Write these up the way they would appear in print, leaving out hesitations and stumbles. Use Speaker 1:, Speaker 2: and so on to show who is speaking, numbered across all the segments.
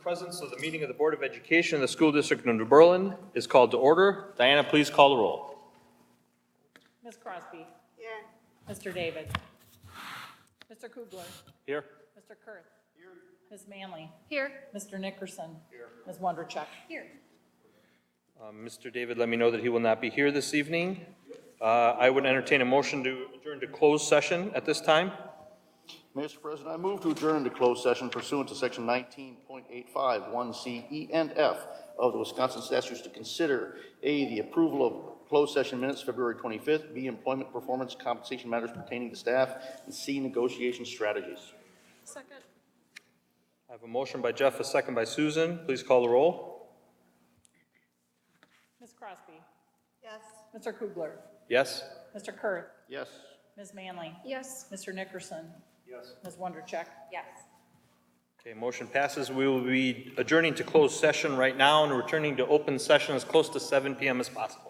Speaker 1: present, so the meeting of the Board of Education of the School District of New Berlin is called to order. Diana, please call the roll.
Speaker 2: Ms. Crosby.
Speaker 3: Here.
Speaker 2: Mr. David. Mr. Kugler.
Speaker 1: Here.
Speaker 2: Mr. Kurth. Here. Ms. Manley.
Speaker 3: Here.
Speaker 2: Mr. Nickerson. Here. Ms. Wondercheck.
Speaker 3: Here.
Speaker 1: Mr. David let me know that he will not be here this evening. I would entertain a motion to adjourn to closed session at this time.
Speaker 4: Mr. President, I move to adjourn to closed session pursuant to Section 19.85, 1C, E, and F of the Wisconsin statutes to consider A, the approval of closed session minutes February 25th, B, employment performance compensation matters pertaining to staff, and C, negotiation strategies.
Speaker 3: Second.
Speaker 1: I have a motion by Jeff, a second by Susan. Please call the roll.
Speaker 2: Ms. Crosby.
Speaker 3: Yes.
Speaker 2: Mr. Kugler.
Speaker 1: Yes?
Speaker 2: Mr. Kurth.
Speaker 4: Yes.
Speaker 2: Ms. Manley.
Speaker 3: Yes.
Speaker 2: Mr. Nickerson.
Speaker 1: Yes.
Speaker 2: Ms. Wondercheck.
Speaker 3: Yes.
Speaker 1: Okay, motion passes. We will be adjourning to closed session right now and returning to open session as close to 7 p.m. as possible.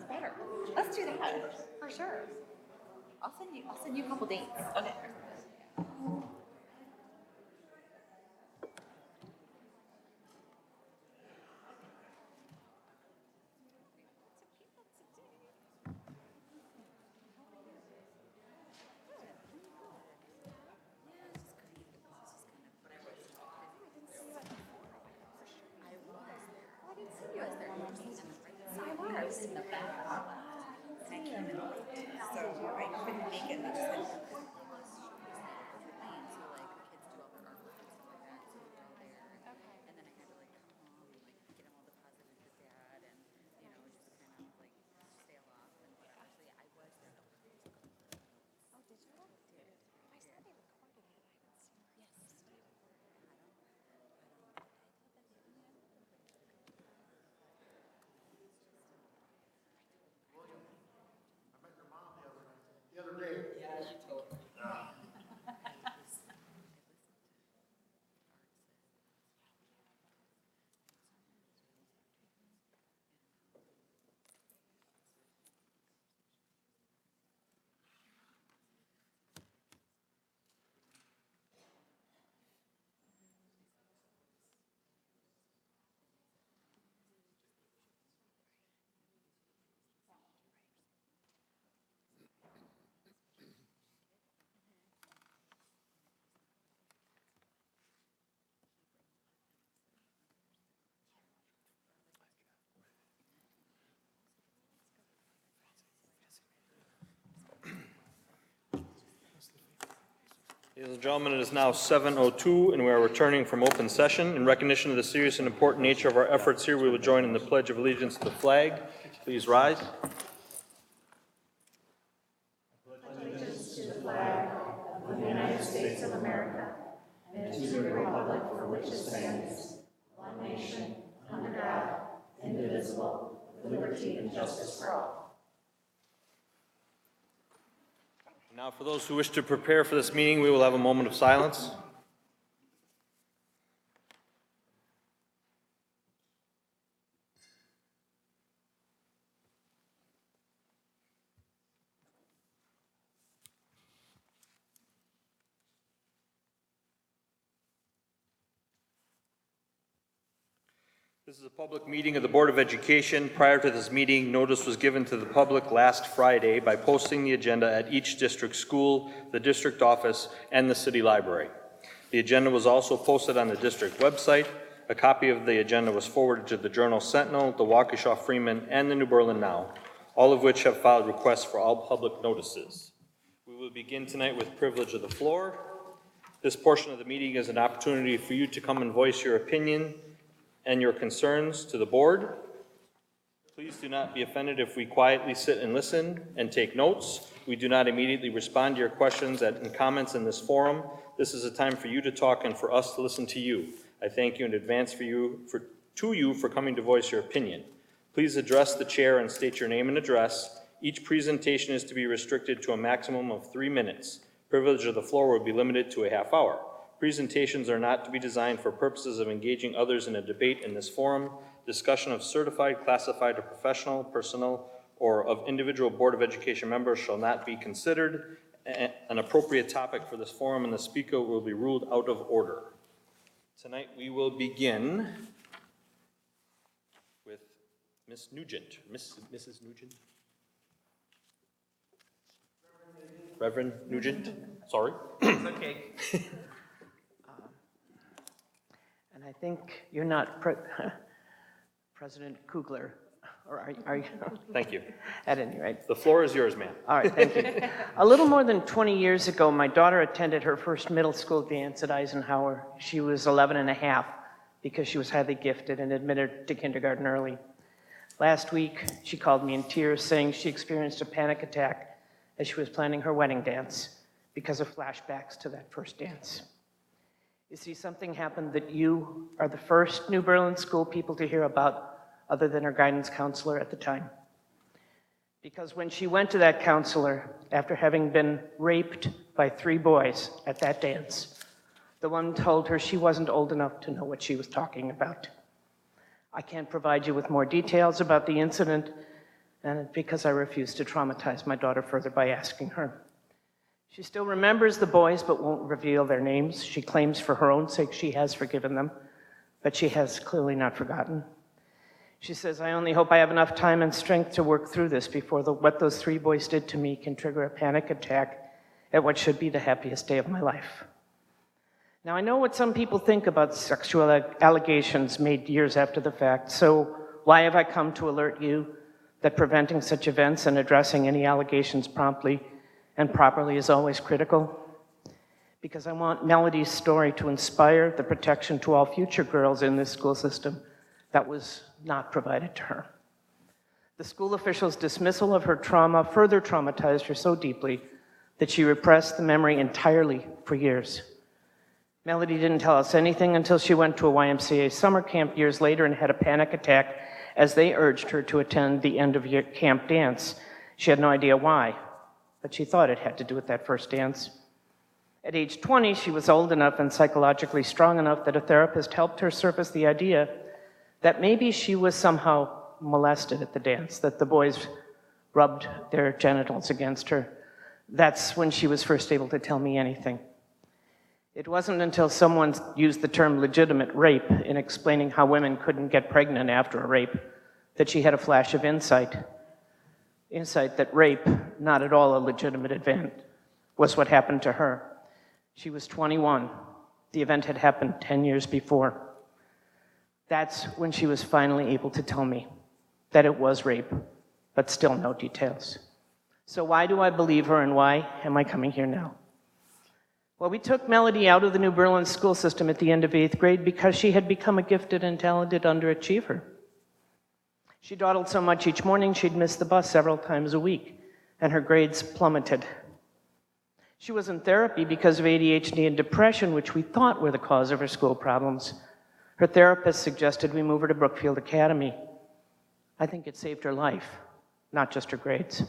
Speaker 3: better. Let's do that for sure. I'll send you a couple dates. Okay. I was in the back. And I came in late, so I couldn't make it. They just had so like kids do all their artwork and stuff like that. So we were all there. And then I had to like come home and like get them all deposited to dad and just kind of like sail off and whatever. So yeah, I was there. Oh, did you? Did. I saw they recorded it. I haven't seen it. Yes.
Speaker 1: Ladies and gentlemen, it is now 7:02, and we are returning from open session. In recognition of the serious and important nature of our efforts here, we will join in the Pledge of Allegiance to the flag. Please rise. Now, for those who wish to prepare for this meeting, we will have a moment of silence. This is a public meeting of the Board of Education. Prior to this meeting, notice was given to the public last Friday by posting the agenda at each district school, the district office, and the city library. The agenda was also posted on the district website. A copy of the agenda was forwarded to the Journal Sentinel, the Waukesha Freeman, and the New Berlin Now, all of which have filed requests for all public notices. We will begin tonight with privilege of the floor. This portion of the meeting is an opportunity for you to come and voice your opinion and your concerns to the board. Please do not be offended if we quietly sit and listen and take notes. We do not immediately respond to your questions and comments in this forum. This is a time for you to talk and for us to listen to you. I thank you in advance to you for coming to voice your opinion. Please address the chair and state your name and address. Each presentation is to be restricted to a maximum of 3 minutes. Privilege of the floor will be limited to a half hour. Presentations are not to be designed for purposes of engaging others in a debate in this forum. Discussion of certified, classified, or professional, personal, or of individual Board of Education members shall not be considered an appropriate topic for this forum, and the speaker will be ruled out of order. Tonight we will begin with Ms. Nugent. Mrs. Nugent? Reverend Nugent? Sorry.
Speaker 5: It's okay. And I think you're not President Kugler, or are you?
Speaker 1: Thank you.
Speaker 5: At any rate.
Speaker 1: The floor is yours, ma'am.
Speaker 5: All right, thank you. A little more than 20 years ago, my daughter attended her first middle school dance at Eisenhower. She was 11 and a half because she was highly gifted and admitted to kindergarten early. Last week, she called me in tears saying she experienced a panic attack as she was planning her wedding dance because of flashbacks to that first dance. You see, something happened that you are the first New Berlin school people to hear about other than her guidance counselor at the time. Because when she went to that counselor, after having been raped by 3 boys at that dance, the one told her she wasn't old enough to know what she was talking about. I can't provide you with more details about the incident, and because I refused to traumatize my daughter further by asking her. She still remembers the boys but won't reveal their names. She claims for her own sake she has forgiven them, but she has clearly not forgotten. She says, I only hope I have enough time and strength to work through this before what those 3 boys did to me can trigger a panic attack at what should be the happiest day of my life. Now, I know what some people think about sexual allegations made years after the fact, so why have I come to alert you that preventing such events and addressing any allegations promptly and properly is always critical? Because I want Melody's story to inspire the protection to all future girls in this school system that was not provided to her. The school officials' dismissal of her trauma further traumatized her so deeply that she repressed the memory entirely for years. Melody didn't tell us anything until she went to a YMCA summer camp years later and had a panic attack as they urged her to attend the end-of-year camp dance. She had no idea why, but she thought it had to do with that first dance. At age 20, she was old enough and psychologically strong enough that a therapist helped her surface the idea that maybe she was somehow molested at the dance, that the boys rubbed their genitals against her. That's when she was first able to tell me anything. It wasn't until someone used the term legitimate rape in explaining how women couldn't get pregnant after a rape that she had a flash of insight that rape, not at all a legitimate event, was what happened to her. She was 21. The event had happened 10 years before. That's when she was finally able to tell me that it was rape, but still no details. So why do I believe her and why am I coming here now? Well, we took Melody out of the New Berlin school system at the end of 8th grade because she had become a gifted and talented underachiever. She dawdled so much each morning she'd miss the bus several times a week, and her grades plummeted. She was in therapy because of ADHD and depression, which we thought were the cause of her school problems. Her therapist suggested we move her to Brookfield Academy. I think it saved her life, not just her grades.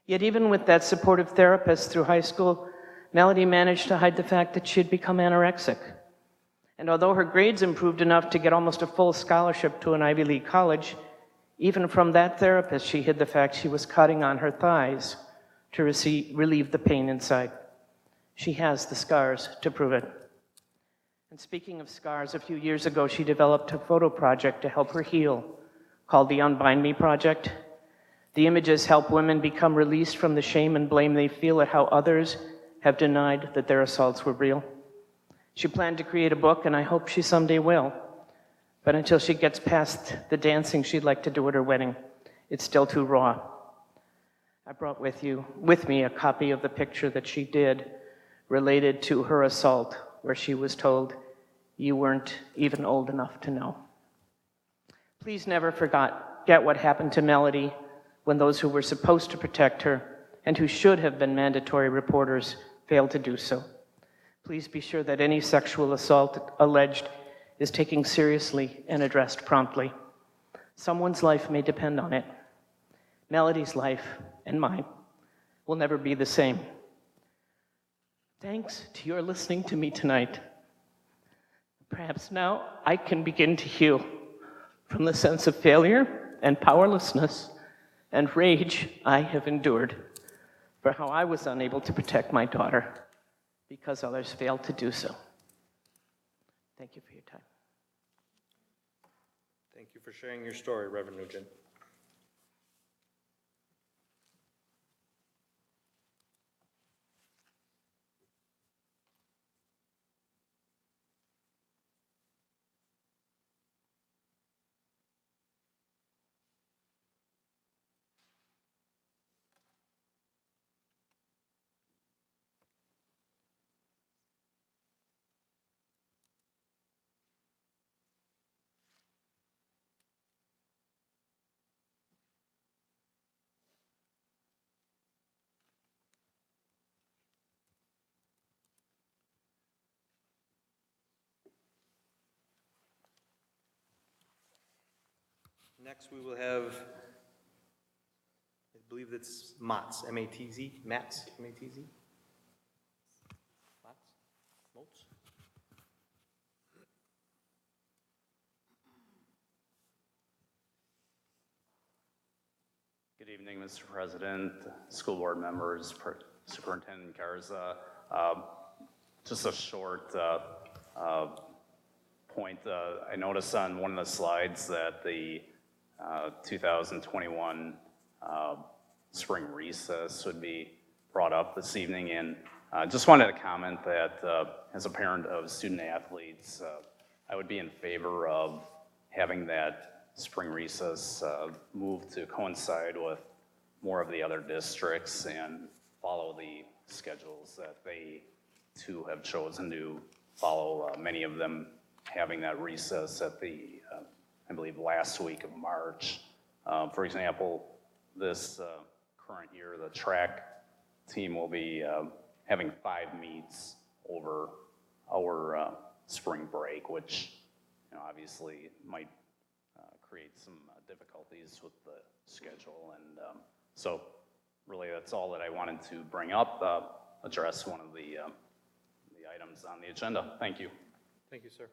Speaker 5: Yet even with that supportive therapist through high school, Melody managed to hide the fact that she had become anorexic. And although her grades improved enough to get almost a full scholarship to an Ivy League college, even from that therapist, she hid the fact she was cutting on her thighs to relieve the pain inside. She has the scars to prove it. And speaking of scars, a few years ago, she developed a photo project to help her heal called the Unbind Me Project. The images help women become released from the shame and blame they feel at how others have denied that their assaults were real. She planned to create a book, and I hope she someday will. But until she gets past the dancing she'd like to do at her wedding, it's still too raw. I brought with me a copy of the picture that she did related to her assault, where she was told, "You weren't even old enough to know." Please never forget what happened to Melody when those who were supposed to protect her and who should have been mandatory reporters failed to do so. Please be sure that any sexual assault alleged is taken seriously and addressed promptly. Someone's life may depend on it. Melody's life and mine will never be the same. Thanks to your listening to me tonight. Perhaps now I can begin to heal from the sense of failure and powerlessness and rage I have endured for how I was unable to protect my daughter because others failed to do so. Thank you for your time.
Speaker 1: Thank you for sharing your story, Reverend Nugent. Next, we will have, I believe it's Matz, M-A-T-Z, Matz, M-A-T-Z? Matz? Motz?
Speaker 6: Good evening, Mr. President, school board members, Superintendent Garza. Just a short point. I noticed on one of the slides that the 2021 spring recess would be brought up this evening, and just wanted to comment that as a parent of student athletes, I would be in favor of having that spring recess move to coincide with more of the other districts and follow the schedules that they too have chosen to follow, many of them having that recess at the, I believe, last week of March. For example, this current year, the track team will be having 5 meets over our spring break, which obviously might create some difficulties with the schedule. And so really that's all that I wanted to bring up, address one of the items on the agenda. Thank you.
Speaker 1: Thank you, sir.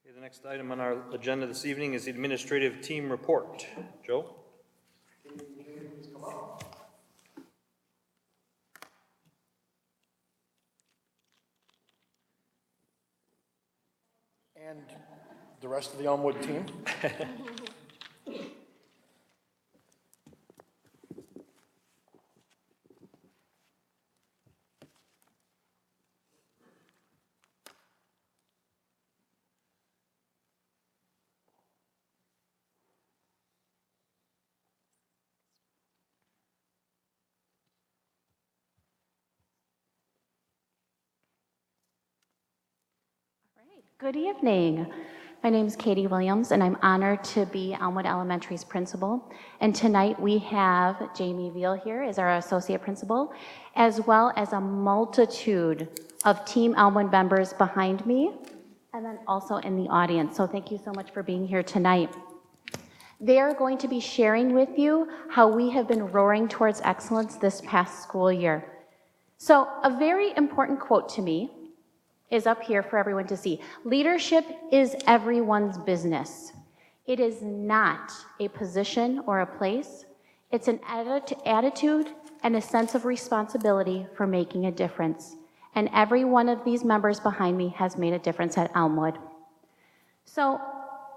Speaker 1: Okay, the next item on our agenda this evening is the administrative team report. Joe?
Speaker 7: And the rest of the Elmwood team.
Speaker 8: Good evening. My name is Katie Williams, and I'm honored to be Elmwood Elementary's principal. And tonight we have Jamie Veal here as our associate principal, as well as a multitude of Team Elmwood members behind me, and then also in the audience. So thank you so much for being here tonight. They are going to be sharing with you how we have been roaring towards excellence this past school year. So a very important quote to me is up here for everyone to see. Leadership is everyone's business. It is not a position or a place. It's an attitude and a sense of responsibility for making a difference. And every one of these members behind me has made a difference at Elmwood. So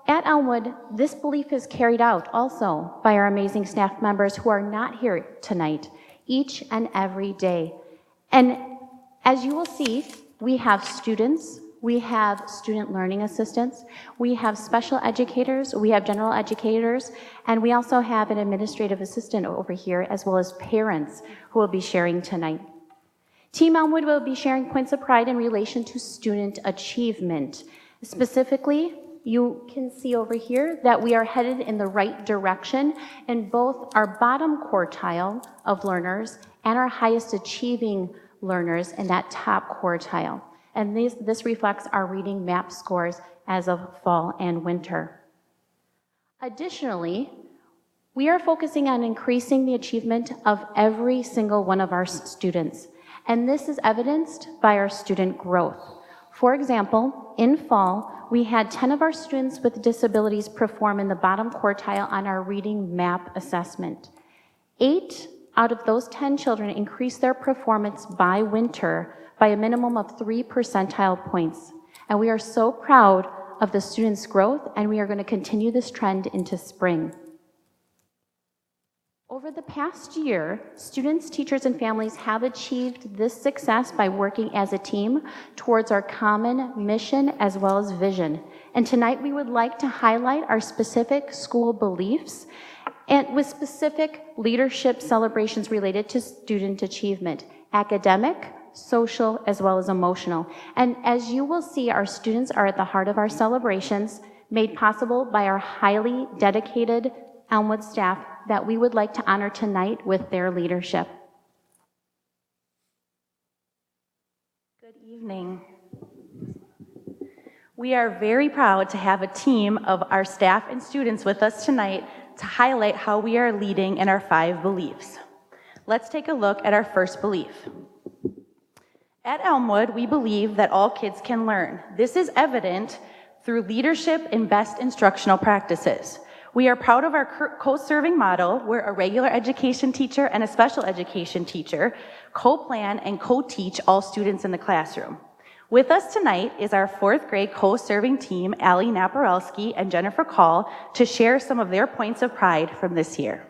Speaker 8: at Elmwood, this belief is carried out also by our amazing staff members who are not here tonight, each and every day. And as you will see, we have students, we have student learning assistants, we have special educators, we have general educators, and we also have an administrative assistant over here, as well as parents who will be sharing tonight. Team Elmwood will be sharing points of pride in relation to student achievement. Specifically, you can see over here that we are headed in the right direction in both our bottom quartile of learners and our highest achieving learners in that top quartile. And this reflects our reading map scores as of fall and winter. Additionally, we are focusing on increasing the achievement of every single one of our students. And this is evidenced by our student growth. For example, in fall, we had 10 of our students with disabilities perform in the bottom quartile on our reading map assessment. 8 out of those 10 children increased their performance by winter by a minimum of 3 percentile points. And we are so proud of the students' growth, and we are going to continue this trend into spring. Over the past year, students, teachers, and families have achieved this success by working as a team towards our common mission as well as vision. And tonight we would like to highlight our specific school beliefs and with specific leadership celebrations related to student achievement, academic, social, as well as emotional. And as you will see, our students are at the heart of our celebrations, made possible by our highly dedicated Elmwood staff that we would like to honor tonight with their leadership.
Speaker 9: Good evening. We are very proud to have a team of our staff and students with us tonight to highlight how we are leading in our 5 beliefs. Let's take a look at our first belief. At Elmwood, we believe that all kids can learn. This is evident through leadership and best instructional practices. We are proud of our co-serving model where a regular education teacher and a special education teacher co-plan and co-teach all students in the classroom. With us tonight is our fourth grade co-serving team, Allie Naparelski and Jennifer Call, to share some of their points of pride from this year.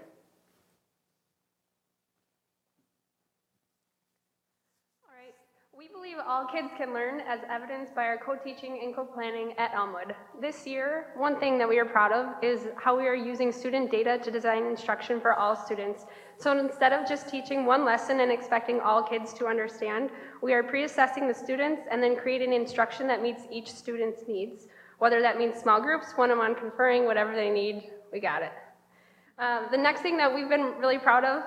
Speaker 10: We believe all kids can learn as evidenced by our co-teaching and co-planning at Elmwood. This year, one thing that we are proud of is how we are using student data to design instruction for all students. So instead of just teaching one lesson and expecting all kids to understand, we are pre-assessing the students and then creating instruction that meets each student's needs. Whether that means small groups, one-on-one conferring, whatever they need, we got it. The next thing that we've been really proud of,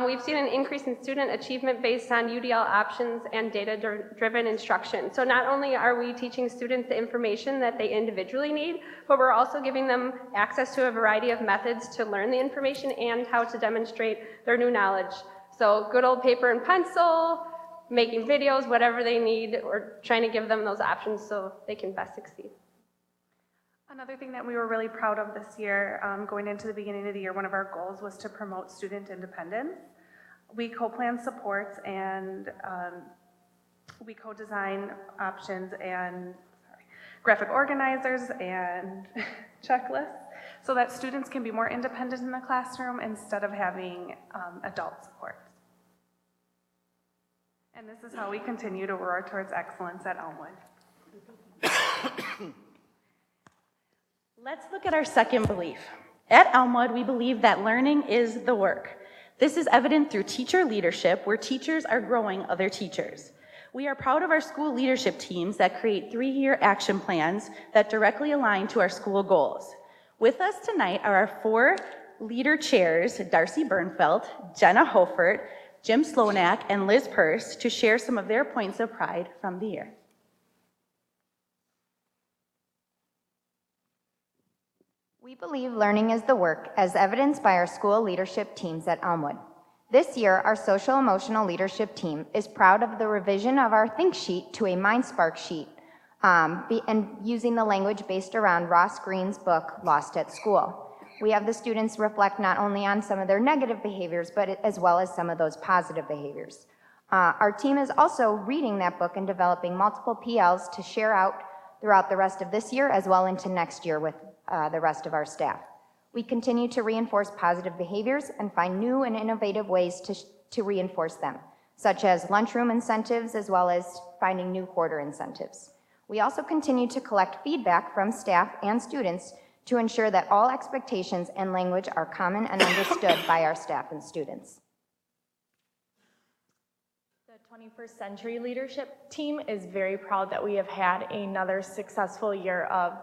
Speaker 10: we've seen an increase in student achievement based on UDL options and data-driven instruction. So not only are we teaching students the information that they individually need, but we're also giving them access to a variety of methods to learn the information and how to demonstrate their new knowledge. So good old paper and pencil, making videos, whatever they need, or trying to give them those options so they can best succeed.
Speaker 11: Another thing that we were really proud of this year, going into the beginning of the year, one of our goals was to promote student independence. We co-plan supports and we co-design options and graphic organizers and checklists so that students can be more independent in the classroom instead of having adult supports. And this is how we continue to roar towards excellence at Elmwood.
Speaker 9: Let's look at our second belief. At Elmwood, we believe that learning is the work. This is evident through teacher leadership, where teachers are growing other teachers. We are proud of our school leadership teams that create 3-year action plans that directly align to our school goals. With us tonight are our 4 leader chairs, Darcy Bernfeld, Jenna Hofert, Jim Slonak, and Liz Purse, to share some of their points of pride from the year.
Speaker 3: We believe learning is the work, as evidenced by our school leadership teams at Elmwood. This year, our social emotional leadership team is proud of the revision of our Think Sheet to a MindSpark sheet, and using the language based around Ross Greene's book, Lost at School. We have the students reflect not only on some of their negative behaviors, but as well as some of those positive behaviors. Our team is also reading that book and developing multiple PLs to share out throughout the rest of this year, as well into next year with the rest of our staff. We continue to reinforce positive behaviors and find new and innovative ways to reinforce them, such as lunchroom incentives, as well as finding new quarter incentives. We also continue to collect feedback from staff and students to ensure that all expectations and language are common and understood by our staff and students.
Speaker 12: The 21st Century Leadership Team is very proud that we have had another successful year of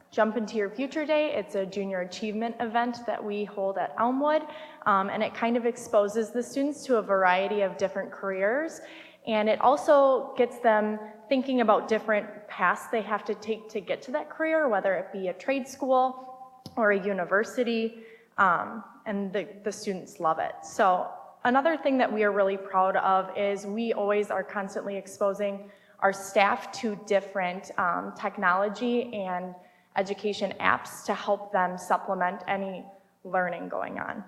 Speaker 12: Jump Into Your Future Day. It's a junior achievement event that we hold at Elmwood, and it kind of exposes the students to a variety of different careers, and it also gets them thinking about different paths they have to take to get to that career, whether it be a trade school or a university, and the students love it. So another thing that we are really proud of is we always are constantly exposing our staff to different technology and education apps to help them supplement any learning going on.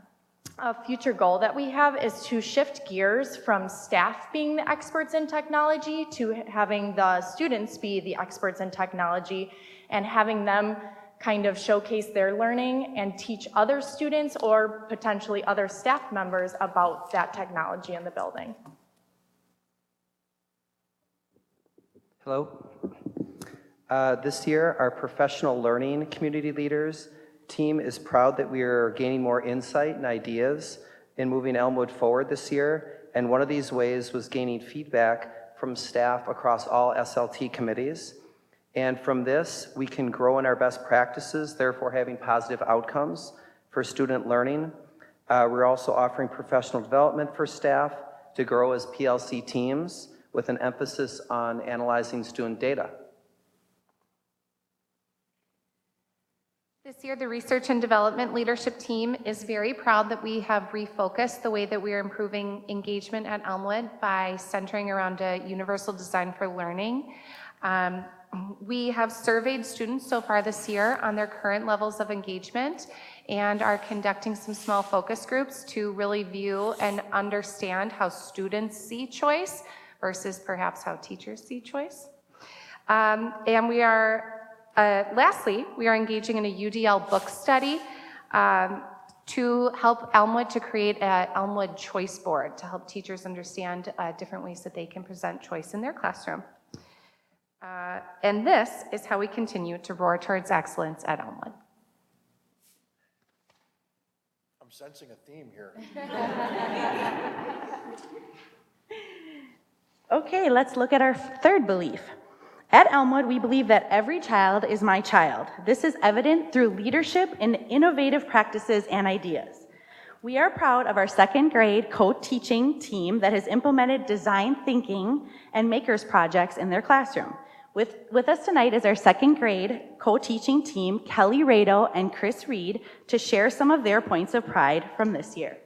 Speaker 12: A future goal that we have is to shift gears from staff being the experts in technology to having the students be the experts in technology and having them kind of showcase their learning and teach other students or potentially other staff members about that technology in the building.
Speaker 13: Hello. This year, our professional learning community leaders team is proud that we are gaining more insight and ideas in moving Elmwood forward this year, and one of these ways was gaining feedback from staff across all SLT committees. And from this, we can grow in our best practices, therefore having positive outcomes for student learning. We're also offering professional development for staff to grow as PLC teams with an emphasis on analyzing student data.
Speaker 3: This
Speaker 14: This year, the Research and Development Leadership Team is very proud that we have refocused the way that we are improving engagement at Elmwood by centering around a universal design for learning. We have surveyed students so far this year on their current levels of engagement and are conducting some small focus groups to really view and understand how students see choice versus perhaps how teachers see choice. And we are, lastly, we are engaging in a UDL book study to help Elmwood to create an Elmwood choice board to help teachers understand different ways that they can present choice in their classroom. And this is how we continue to roar towards excellence at Elmwood.
Speaker 7: I'm sensing a theme here.
Speaker 9: Okay, let's look at our third belief. At Elmwood, we believe that every child is my child. This is evident through leadership and innovative practices and ideas. We are proud of our second grade co-teaching team that has implemented design thinking and makers projects in their classroom. With us tonight is our second grade co-teaching team, Kelly Rado and Chris Reed, to share some of their points of pride from this year.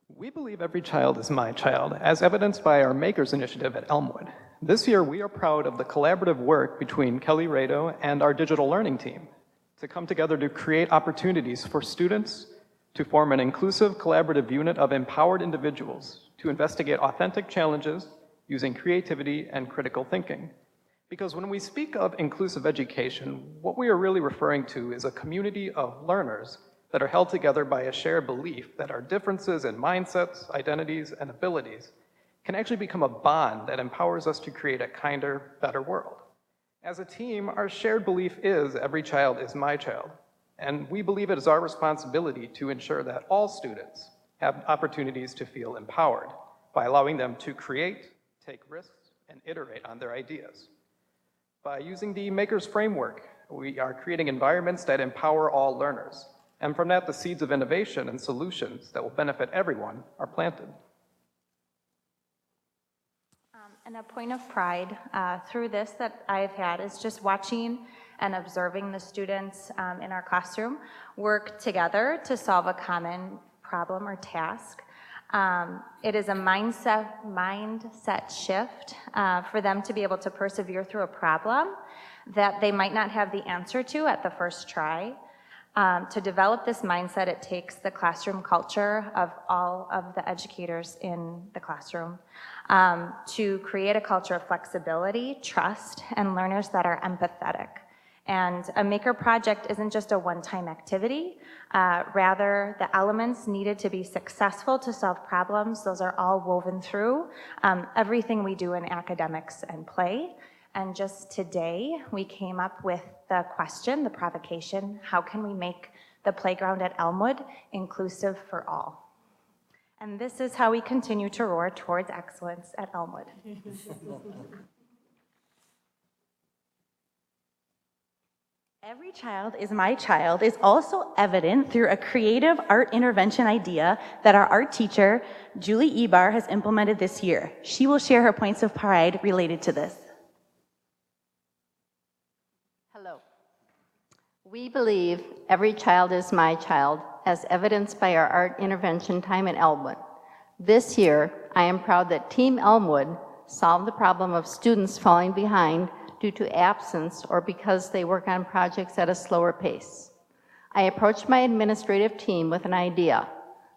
Speaker 15: We believe every child is my child, as evidenced by our Makers Initiative at Elmwood. This year, we are proud of the collaborative work between Kelly Rado and our digital learning team to come together to create opportunities for students to form an inclusive, collaborative unit of empowered individuals to investigate authentic challenges using creativity and critical thinking. Because when we speak of inclusive education, what we are really referring to is a community of learners that are held together by a shared belief that our differences in mindsets, identities, and abilities can actually become a bond that empowers us to create a kinder, better world. As a team, our shared belief is every child is my child, and we believe it is our responsibility to ensure that all students have opportunities to feel empowered by allowing them to create, take risks, and iterate on their ideas. By using the Makers framework, we are creating environments that empower all learners. And from that, the seeds of innovation and solutions that will benefit everyone are planted.
Speaker 8: And a point of pride through this that I've had is just watching and observing the students in our classroom work together to solve a common problem or task. It is a mindset shift for them to be able to persevere through a problem that they might not have the answer to at the first try. To develop this mindset, it takes the classroom culture of all of the educators in the classroom to create a culture of flexibility, trust, and learners that are empathetic. And a maker project isn't just a one-time activity. Rather, the elements needed to be successful to solve problems, those are all woven through everything we do in academics and play. And just today, we came up with the question, the provocation, how can we make the playground at Elmwood inclusive for all? And this is how we continue to roar towards excellence at Elmwood.
Speaker 9: Every child is my child is also evident through a creative art intervention idea that our art teacher, Julie Ebar, has implemented this year. She will share her points of pride related to this.
Speaker 16: Hello. We believe every child is my child, as evidenced by our art intervention time at Elmwood. This year, I am proud that Team Elmwood solved the problem of students falling behind due to absence or because they work on projects at a slower pace. I approached my administrative team with an idea: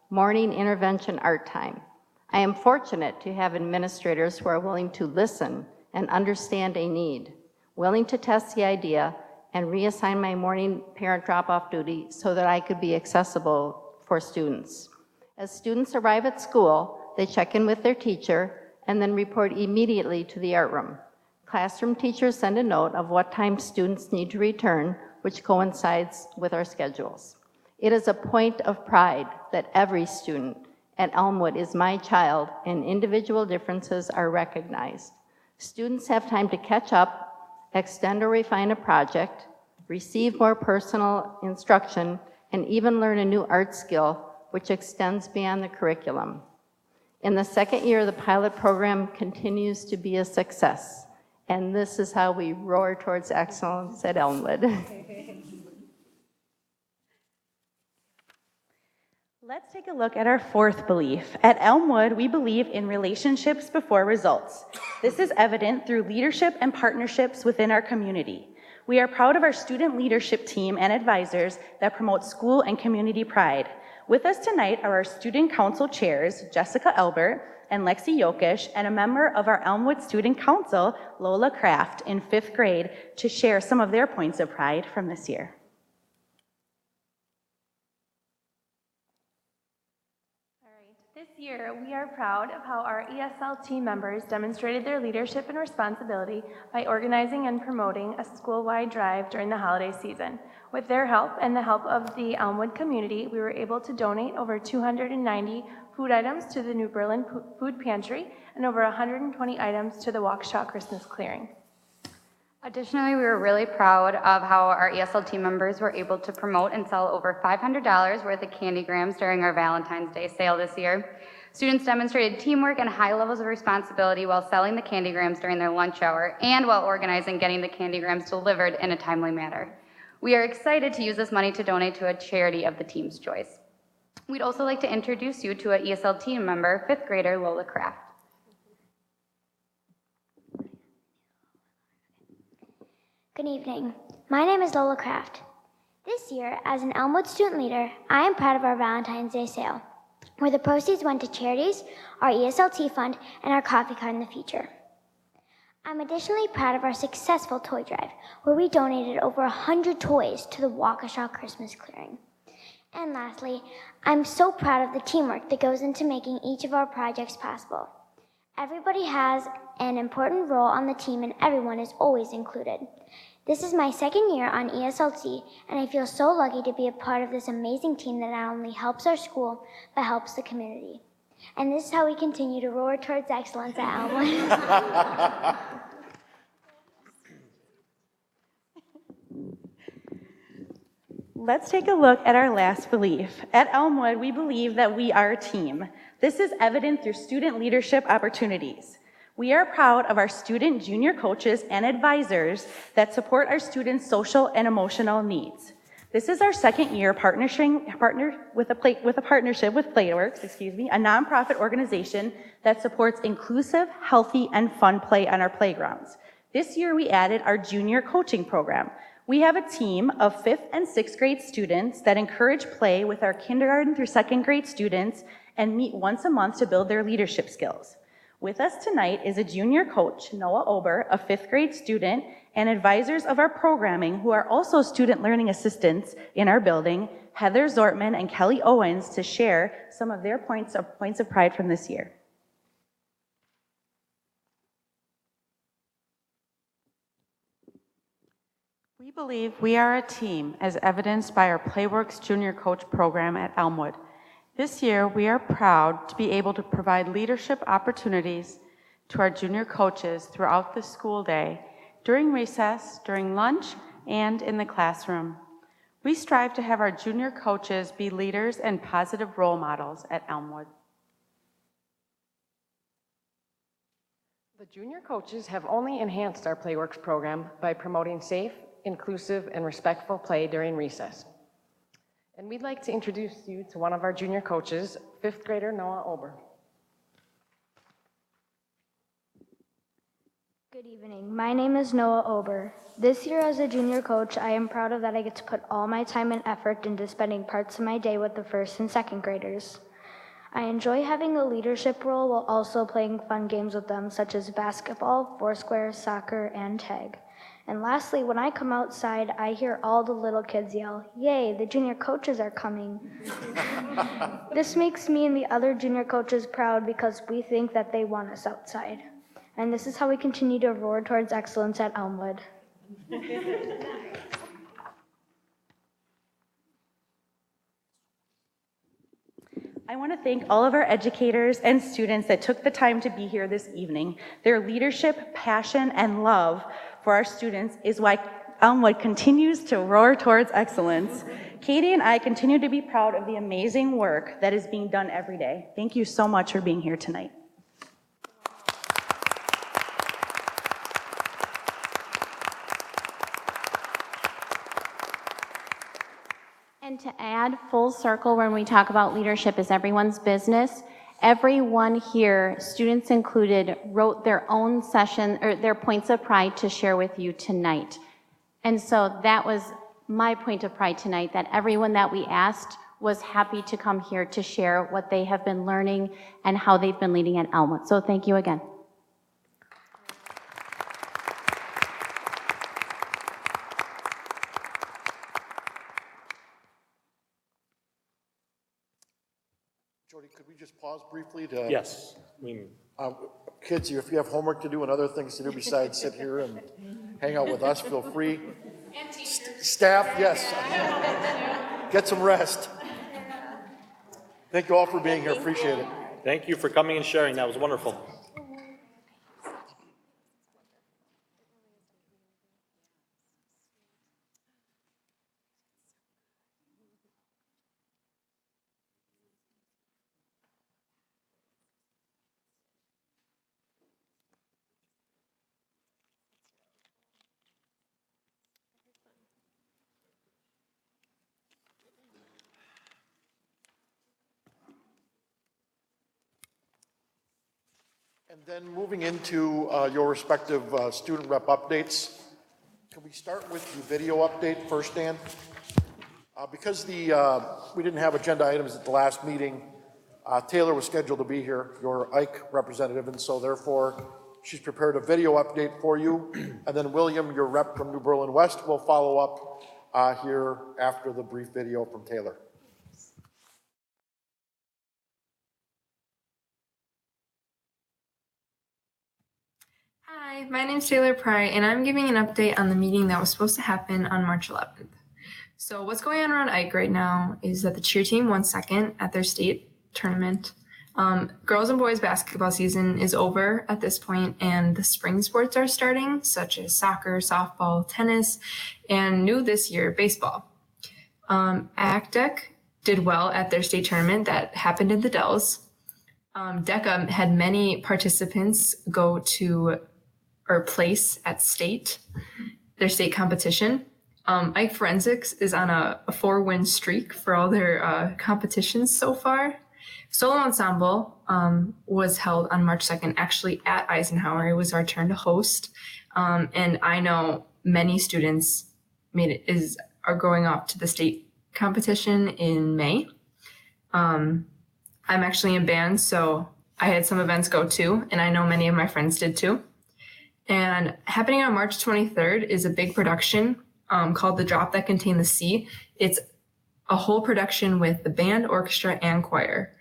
Speaker 16: morning intervention art time. I am fortunate to have administrators who are willing to listen and understand a need, willing to test the idea and reassign my morning parent drop-off duty so that I could be accessible for students. As students arrive at school, they check in with their teacher and then report immediately to the art room. Classroom teachers send a note of what time students need to return, which coincides with our schedules. It is a point of pride that every student at Elmwood is my child and individual differences are recognized. Students have time to catch up, extend or refine a project, receive more personal instruction, and even learn a new art skill, which extends beyond the curriculum. In the second year, the pilot program continues to be a success. and this is how we roar towards excellence at Elmwood.
Speaker 9: Let's take a look at our fourth belief. At Elmwood, we believe in relationships before results. This is evident through leadership and partnerships within our community. We are proud of our student leadership team and advisors that promote school and community pride. With us tonight are our student council chairs, Jessica Elbert and Lexi Yokish, and a member of our Elmwood Student Council, Lola Kraft, in 5th grade, to share some of their points of pride from this year.
Speaker 12: This year, we are proud of how our ESL team members demonstrated their leadership and responsibility by organizing and promoting a school-wide drive during the holiday season. With their help and the help of the Elmwood community, we were able to donate over 290 food items to the New Berlin Food Pantry and over 120 items to the Waukesha Christmas Clearing.
Speaker 17: Additionally, we were really proud of how our ESL team members were able to promote and sell over $500 worth of candygrams during our Valentine's Day sale this year. Students demonstrated teamwork and high levels of responsibility while selling the candygrams during their lunch hour and while organizing getting the candygrams delivered in a timely manner. We are excited to use this money to donate to a charity of the team's choice. We'd also like to introduce you to an ESL team member, 5th grader Lola Kraft.
Speaker 18: Good evening. My name is Lola Kraft. This year, as an Elmwood student leader, I am proud of our Valentine's Day sale, where the proceeds went to charities, our ESLT fund, and our coffee card in the future. I'm additionally proud of our successful toy drive, where we donated over 100 toys to the Waukesha Christmas Clearing. And lastly, I'm so proud of the teamwork that goes into making each of our projects possible. Everybody has an important role on the team and everyone is always included. This is my second year on ESLT, and I feel so lucky to be a part of this amazing team that not only helps our school, but helps the community. And this is how we continue to roar towards excellence at Elmwood.
Speaker 9: Let's take a look at our last belief. At Elmwood, we believe that we are a team. This is evident through student leadership opportunities. We are proud of our student junior coaches and advisors that support our students' social and emotional needs. This is our second year partnership with Playworks, a nonprofit organization that supports inclusive, healthy, and fun play on our playgrounds. This year, we added our junior coaching program. We have a team of 5th and 6th grade students that encourage play with our kindergarten through 2nd grade students and meet once a month to build their leadership skills. With us tonight is a junior coach, Noah Ober, a 5th grade student, and advisors of our programming who are also student learning assistants in our building, Heather Zortman and Kelly Owens, to share some of their points of pride from this year.
Speaker 19: We believe we are a team, as evidenced by our Playworks Junior Coach program at Elmwood. This year, we are proud to be able to provide leadership opportunities to our junior coaches throughout the school day, during recess, during lunch, and in the classroom. We strive to have our junior coaches be leaders and positive role models at Elmwood.
Speaker 20: The junior coaches have only enhanced our Playworks program by promoting safe, inclusive, and respectful play during recess. And we'd like to introduce you to one of our junior coaches, 5th grader Noah Ober.
Speaker 18: Good evening. My name is Noah Ober. This year as a junior coach, I am proud of that I get to put all my time and effort into spending parts of my day with the 1st and 2nd graders. I enjoy having a leadership role while also playing fun games with them, such as basketball, foursquare, soccer, and tag. And lastly, when I come outside, I hear all the little kids yell, "Yay, the junior coaches are coming." This makes me and the other junior coaches proud because we think that they want us outside. And this is how we continue to roar towards excellence at Elmwood.
Speaker 9: I want to thank all of our educators and students that took the time to be here this evening. Their leadership, passion, and love for our students is why Elmwood continues to roar towards excellence. Katie and I continue to be proud of the amazing work that is being done every day. Thank you so much for being here tonight.
Speaker 8: to add full circle when we talk about leadership is everyone's business. Everyone here, students included, wrote their own session or their points of pride to share with you tonight. And so that was my point of pride tonight, that everyone that we asked was happy to come here to share what they have been learning and how they've been leading at Elmwood. So thank you again.
Speaker 7: Jody, could we just pause briefly to?
Speaker 1: Yes.
Speaker 7: Kids, if you have homework to do and other things to do besides sit here and hang out with us, feel free. Staff, yes. Get some rest. Thank you all for being here. Appreciate it.
Speaker 1: Thank you for coming and sharing. That was wonderful.
Speaker 7: And then moving into your respective student rep updates, can we start with the video update first, Dan? Because we didn't have agenda items at the last meeting, Taylor was scheduled to be here, your Ike representative, and so therefore she's prepared a video update for you. And then William, your rep from New Berlin West, will follow up here after the brief video from Taylor.
Speaker 21: Hi, my name's Taylor Pry, and I'm giving an update on the meeting that was supposed to happen on March 11th. So what's going on around Ike right now is that the cheer team won second at their state tournament. Girls and boys basketball season is over at this point, and the spring sports are starting, such as soccer, softball, tennis, and new this year, baseball. ACDEC did well at their state tournament that happened in the Dells. DECA had many participants go to or place at their state competition. Ike Forensics is on a 4-win streak for all their competitions so far. Solo Ensemble was held on March 2nd, actually at Eisenhower. It was our turn to host. And I know many students are going off to the state competition in May. I'm actually in band, so I had some events go to, and I know many of my friends did too. And happening on March 23rd is a big production called The Drop That Contained the Sea. It's a whole production with the band, orchestra, and choir.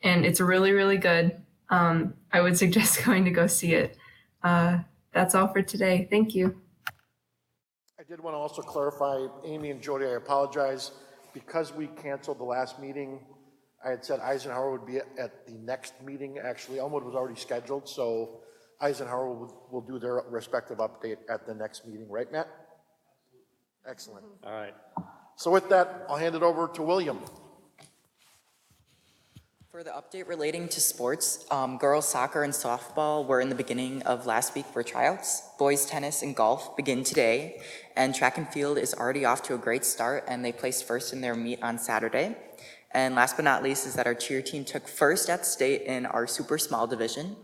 Speaker 21: And it's really, really good. I would suggest going to go see it. That's all for today. Thank you.
Speaker 7: I did want to also clarify, Amy and Jody, I apologize. Because we canceled the last meeting, I had said Eisenhower would be at the next meeting. Actually, Elmwood was already scheduled, so Eisenhower will do their respective update at the next meeting. Right, Matt? Excellent.
Speaker 1: All right.
Speaker 7: So with that, I'll hand it over to William.
Speaker 22: For the update relating to sports, girls soccer and softball were in the beginning of last week for tryouts. Boys tennis and golf begin today, and track and field is already off to a great start, and they placed first in their meet on Saturday. And last but not least is that our cheer team took first at state in our super small division.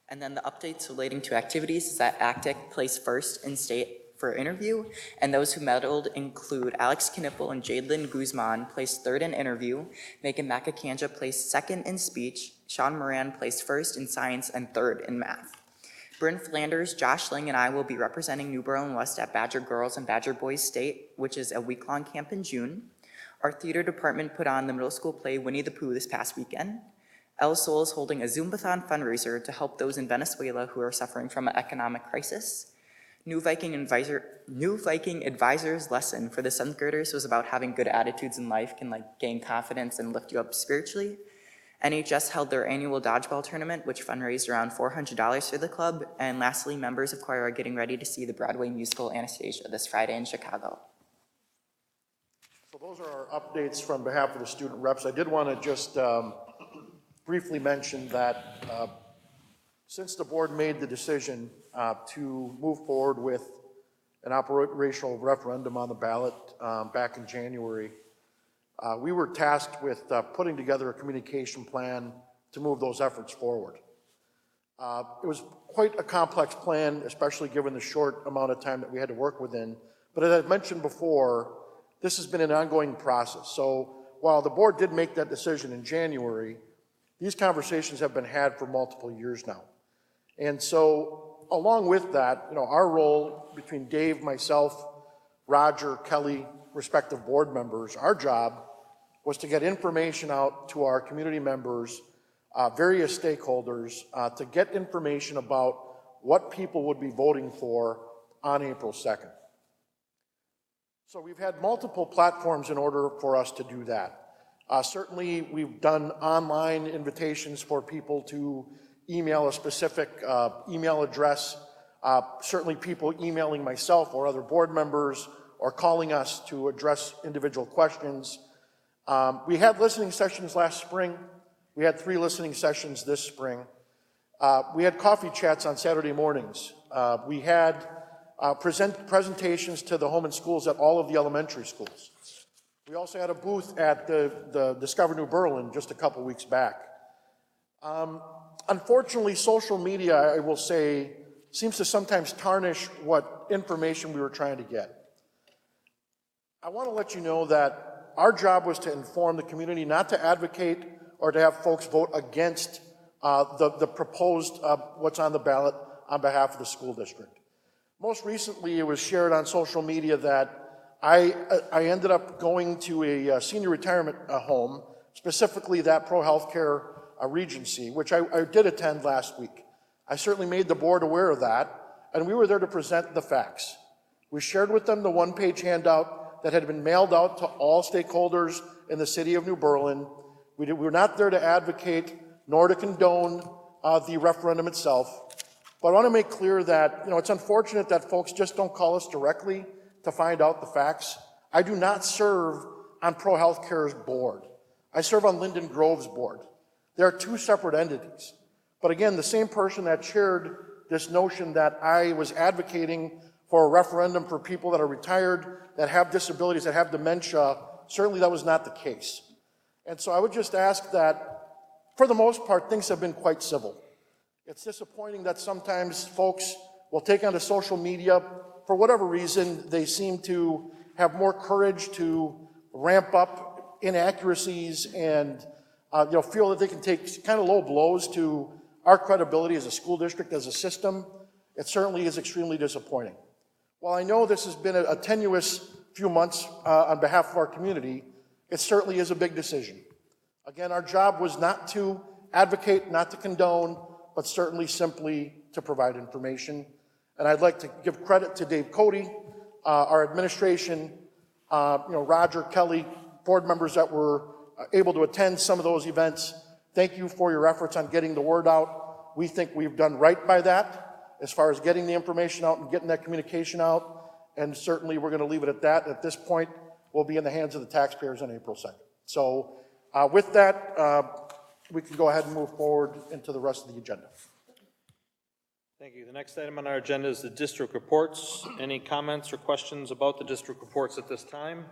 Speaker 22: And then the updates relating to activities is that ACDEC placed first in state for interview, and those who medaled include Alex Knipple and Jadelyn Guzman placed third in interview, Megan Makakanja placed second in speech, Sean Moran placed first in science and third in math. Bryn Flanders, Josh Ling, and I will be representing New Berlin West at Badger Girls and Badger Boys State, which is a week-long camp in June. Our theater department put on the middle school play Winnie the Pooh this past weekend. El Sol is holding a Zumbathon fundraiser to help those in Venezuela who are suffering from an economic crisis. New Viking Advisor's lesson for the 7th graders was about having good attitudes in life can gain confidence and lift you up spiritually. NHS held their annual dodgeball tournament, which fundraised around $400 for the club. And lastly, members of choir are getting ready to see the Broadway musical Anastasia this Friday in Chicago.
Speaker 7: So those are our updates from behalf of the student reps. I did want to just briefly mention that since the board made the decision to move forward with an operational referendum on the ballot back in January, we were tasked with putting together a communication plan to move those efforts forward. It was quite a complex plan, especially given the short amount of time that we had to work within. But as I mentioned before, this has been an ongoing process. So while the board did make that decision in January, these conversations have been had for multiple years now. And so along with that, our role between Dave, myself, Roger, Kelly, respective board members, our job was to get information out to our community members, various stakeholders, to get information about what people would be voting for on April 2nd. So we've had multiple platforms in order for us to do that. Certainly, we've done online invitations for people to email a specific email address. Certainly, people emailing myself or other board members or calling us to address individual questions. We had listening sessions last spring. We had 3 listening sessions this spring. We had coffee chats on Saturday mornings. We had presentations to the home and schools at all of the elementary schools. We also had a booth at the Discover New Berlin just a couple weeks back. Unfortunately, social media, I will say, seems to sometimes tarnish what information we were trying to get. I want to let you know that our job was to inform the community, not to advocate or to have folks vote against the proposed what's on the ballot on behalf of the school district. Most recently, it was shared on social media that I ended up going to a senior retirement home, specifically that Pro Healthcare Regency, which I did attend last week. I certainly made the board aware of that, and we were there to present the facts. We shared with them the one-page handout that had been mailed out to all stakeholders in the city of New Berlin. We were not there to advocate nor to condone the referendum itself. But I want to make clear that, it's unfortunate that folks just don't call us directly to find out the facts. I do not serve on Pro Healthcare's board. I serve on Linden Grove's board. There are 2 separate entities. But again, the same person that shared this notion that I was advocating for a referendum for people that are retired, that have disabilities, that have dementia, certainly that was not the case. And so I would just ask that, for the most part, things have been quite civil. It's disappointing that sometimes folks will take onto social media. For whatever reason, they seem to have more courage to ramp up inaccuracies and feel that they can take kind of low blows to our credibility as a school district, as a system. It certainly is extremely disappointing. While I know this has been a tenuous few months on behalf of our community, it certainly is a big decision. Again, our job was not to advocate, not to condone, but certainly simply to provide information. And I'd like to give credit to Dave Cody, our administration, Roger, Kelly, board members that were able to attend some of those events. Thank you for your efforts on getting the word out. We think we've done right by that as far as getting the information out and getting that communication out. And certainly we're going to leave it at that. At this point, we'll be in the hands of the taxpayers on April 2nd. So with that, we can go ahead and move forward into the rest of the agenda.
Speaker 1: Thank you. The next item on our agenda is the district reports. Any comments or questions about the district reports at this time?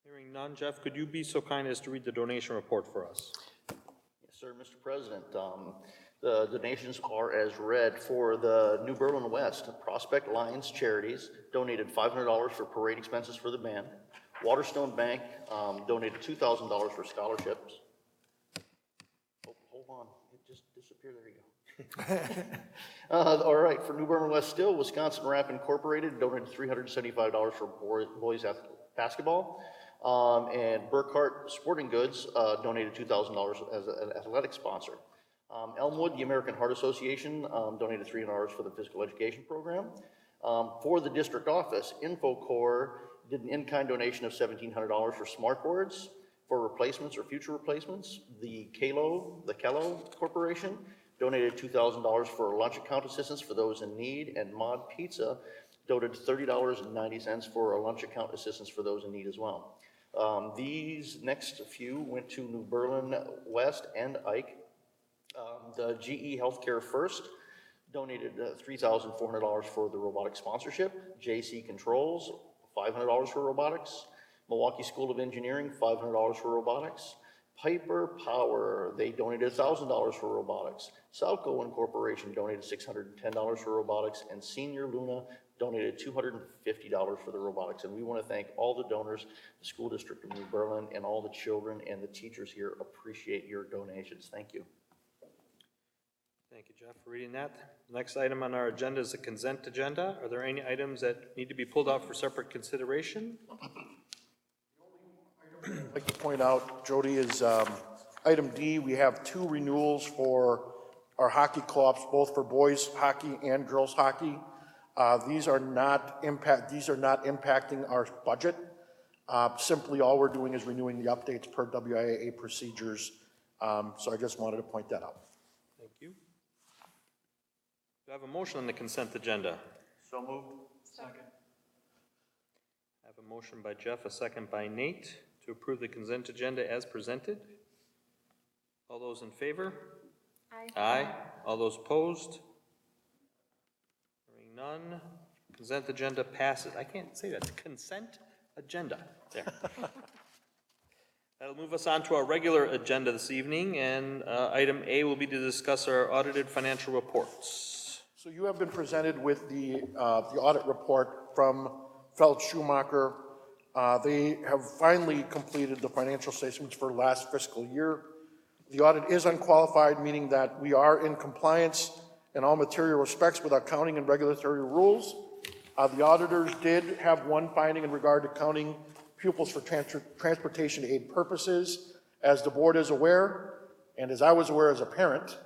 Speaker 1: Hearing none, Jeff, could you be so kind as to read the donation report for us?
Speaker 2: Yes, sir, Mr. President. The donations are as read. For the New Berlin West, Prospect Lions Charities donated $500 for parade expenses for the band. Waterstone Bank donated $2,000 for scholarships. Oh, hold on, it just disappeared. There you go. All right, for New Berlin West still, Wisconsin Rap Incorporated donated $375 for boys basketball. And Burkhart Sporting Goods donated $2,000 as an athletic sponsor. Elmwood, the American Heart Association, donated $300 for the physical education program. For the district office, InfoCorps did an in-kind donation of $1,700 for smart boards for replacements or future replacements. The Kello Corporation donated $2,000 for lunch account assistance for those in need, and Mod Pizza donated $30.90 for a lunch account assistance for those in need as well. These next few went to New Berlin West and Ike. The GE Healthcare First donated $3,400 for the robotic sponsorship. JC Controls, $500 for robotics. Milwaukee School of Engineering, $500 for robotics. Piper Power, they donated $1,000 for robotics. Salco Incorporation donated $610 for robotics, and Senior Luna donated $250 for the robotics. And we want to thank all the donors, the school district of New Berlin, and all the children and the teachers here appreciate your donations. Thank you.
Speaker 1: Thank you, Jeff, for reading that. Next item on our agenda is the consent agenda. Are there any items that need to be pulled out for separate consideration?
Speaker 7: I'd like to point out, Jody, is item D, we have 2 renewals for our hockey co-ops, both for boys hockey and girls hockey. These are not impacting our budget. Simply all we're doing is renewing the updates per WIAA procedures. So I just wanted to point that out.
Speaker 1: Thank you. Do I have a motion on the consent agenda?
Speaker 2: So moved.
Speaker 1: Second. I have a motion by Jeff, a second by Nate, to approve the consent agenda as presented. All those in favor?
Speaker 21: Aye.
Speaker 1: Aye. All those opposed? Hearing none. Consent agenda passes. I can't say that. Consent agenda. There. That'll move us on to our regular agenda this evening, and item A will be to discuss our audited financial reports.
Speaker 7: So you have been presented with the audit report from Feld Schumacher. They have finally completed the financial statements for last fiscal year. The audit is unqualified, meaning that we are in compliance in all material respects with accounting and regulatory rules. The auditors did have one finding in regard to counting pupils for transportation aid purposes. As the board is aware, and as I was aware as a parent,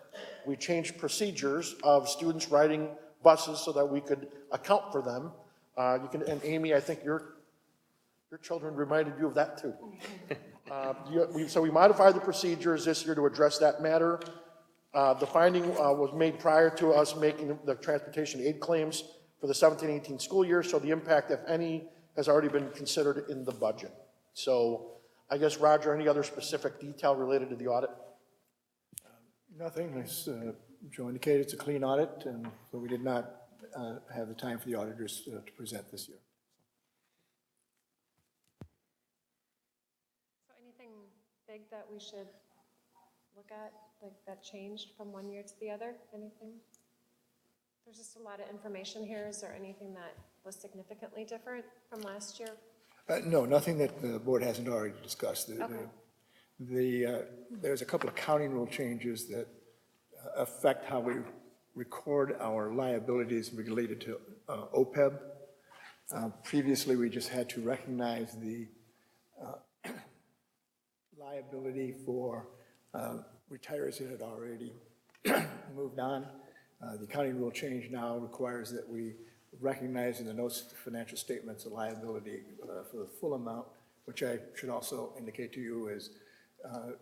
Speaker 7: we changed procedures of students riding buses so that we could account for them. And Amy, I think your children reminded you of that too. So we modified the procedures this year to address that matter. The finding was made prior to us making the transportation aid claims for the 17-18 school year, so the impact, if any, has already been considered in the budget. So I guess, Roger, any other specific detail related to the audit?
Speaker 4: Nothing. As Joe indicated, it's a clean audit, and so we did not have the time for the auditors to present this year.
Speaker 12: So anything big that we should look at, like that changed from one year to the other? Anything? There's just a lot of information here. Is there anything that was significantly different from last year?
Speaker 4: No, nothing that the board hasn't already discussed. There's a couple of accounting rule changes that affect how we record our liabilities related to OPEB. Previously, we just had to recognize the liability for retirees that had already moved on. The accounting rule change now requires that we recognize in the notes to the financial statements a liability for the full amount, which I should also indicate to you is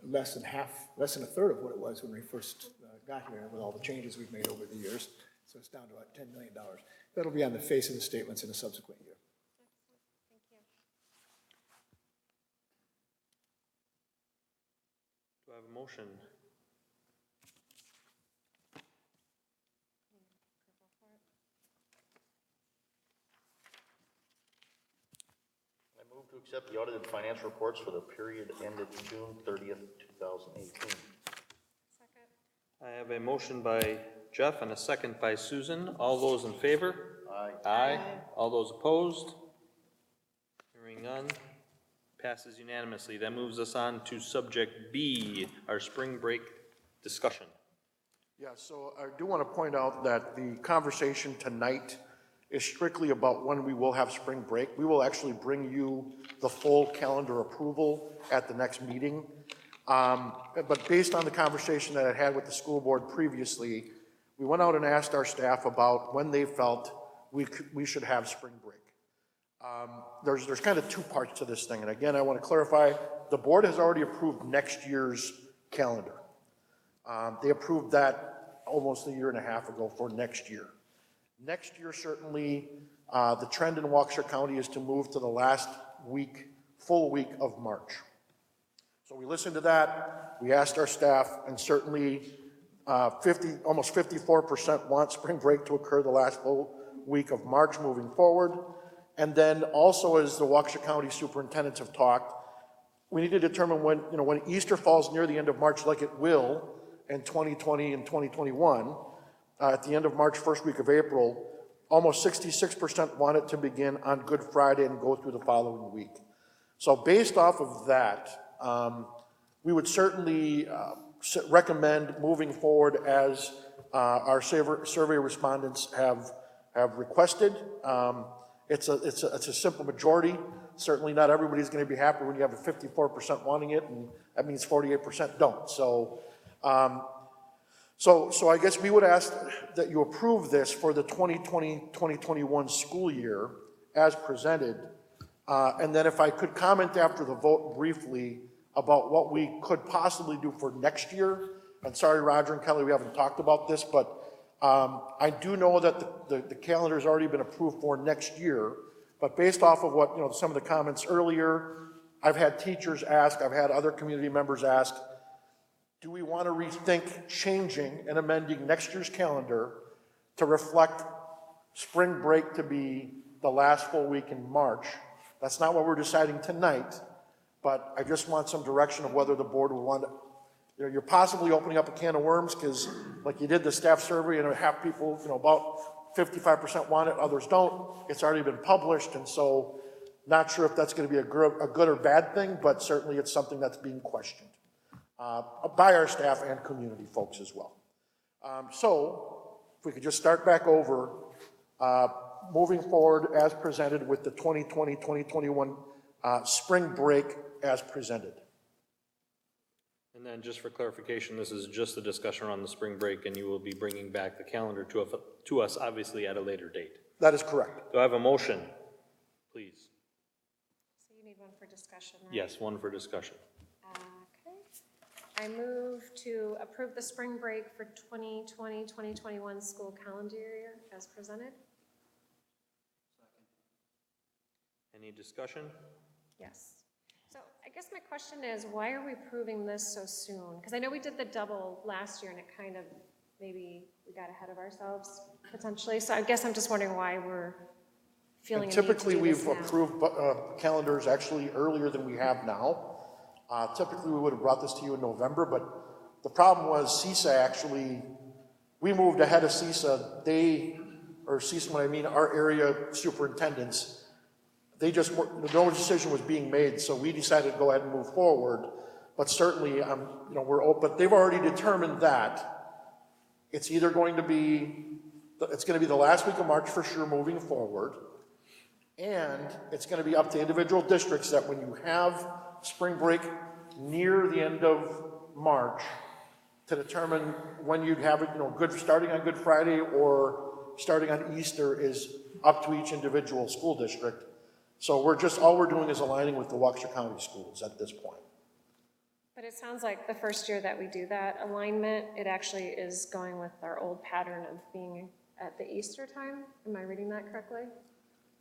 Speaker 4: less than a third of what it was when we first got here with all the changes we've made over the years. So it's down to about $10 million. That'll be on the face of the statements in a subsequent year.
Speaker 1: Do I have a motion?
Speaker 2: I move to accept the audited financial reports for the period ended June 30th, 2018.
Speaker 1: I have a motion by Jeff and a second by Susan. All those in favor?
Speaker 2: Aye.
Speaker 1: Aye. All those opposed? Hearing none. Passes unanimously. That moves us on to subject B, our spring break discussion.
Speaker 7: Yeah, so I do want to point out that the conversation tonight is strictly about when we will have spring break. We will actually bring you the full calendar approval at the next meeting. But based on the conversation that I had with the school board previously, we went out and asked our staff about when they felt we should have spring break. There's kind of two parts to this thing. And again, I want to clarify, the board has already approved next year's calendar. They approved that almost a year and a half ago for next year. Next year, certainly, the trend in Waukesha County is to move to the last week, full week of March. So we listened to that, we asked our staff, and certainly almost 54% want spring break to occur the last full week of March moving forward. And then also, as the Waukesha County superintendents have talked, we need to determine when, when Easter falls near the end of March, like it will in 2020 and 2021, at the end of March, first week of April, almost 66% want it to begin on Good Friday and go through the following week. So based off of that, we would certainly recommend moving forward as our survey respondents have requested. It's a simple majority. Certainly not everybody's going to be happy when you have a 54% wanting it, and that means 48% don't. So I guess we would ask that you approve this for the 2020-2021 school year as presented. And then if I could comment after the vote briefly about what we could possibly do for next year. And sorry, Roger and Kelly, we haven't talked about this, but I do know that the calendar has already been approved for next year. But based off of what, some of the comments earlier, I've had teachers ask, I've had other community members ask, do we want to rethink changing and amending next year's calendar to reflect spring break to be the last full week in March? That's not what we're deciding tonight, but I just want some direction of whether the board would want to, you're possibly opening up a can of worms because like you did the staff survey and half people, about 55% want it, others don't. It's already been published, and so not sure if that's going to be a good or bad thing, but certainly it's something that's being questioned by our staff and community folks as well. So if we could just start back over, moving forward as presented with the 2020-2021 spring break as presented.
Speaker 1: And then just for clarification, this is just a discussion on the spring break, and you will be bringing back the calendar to us, obviously, at a later date.
Speaker 7: That is correct.
Speaker 1: Do I have a motion, please?
Speaker 5: So you need one for discussion, right?
Speaker 1: Yes, one for discussion.
Speaker 5: Okay. I move to approve the spring break for 2020-2021 school calendar year as presented.
Speaker 1: Any discussion?
Speaker 5: Yes. So I guess my question is, why are we approving this so soon? Because I know we did the double last year and it kind of, maybe we got ahead of ourselves potentially. So I guess I'm just wondering why we're feeling a need to
Speaker 7: typically
Speaker 5: do this
Speaker 7: we've
Speaker 5: now.
Speaker 7: approved calendars actually earlier than we have now. Typically we would have brought this to you in November, but the problem was CISA actually, we moved ahead of CISA. CISA, when I mean our area superintendents, they just, no decision was being made, so we decided to go ahead and move forward. But certainly, we're open. But they've already determined that it's either going to be, it's going to be the last week of March for sure moving forward, and it's going to be up to individual districts that when you have spring break near the end of March, to determine when you'd have it, starting on Good Friday or starting on Easter is up to each individual school district. So all we're doing is aligning with the Waukesha County schools at this point.
Speaker 5: But it sounds like the first year that we do that alignment, it actually is going with our old pattern of being at the Easter time. Am I reading that correctly?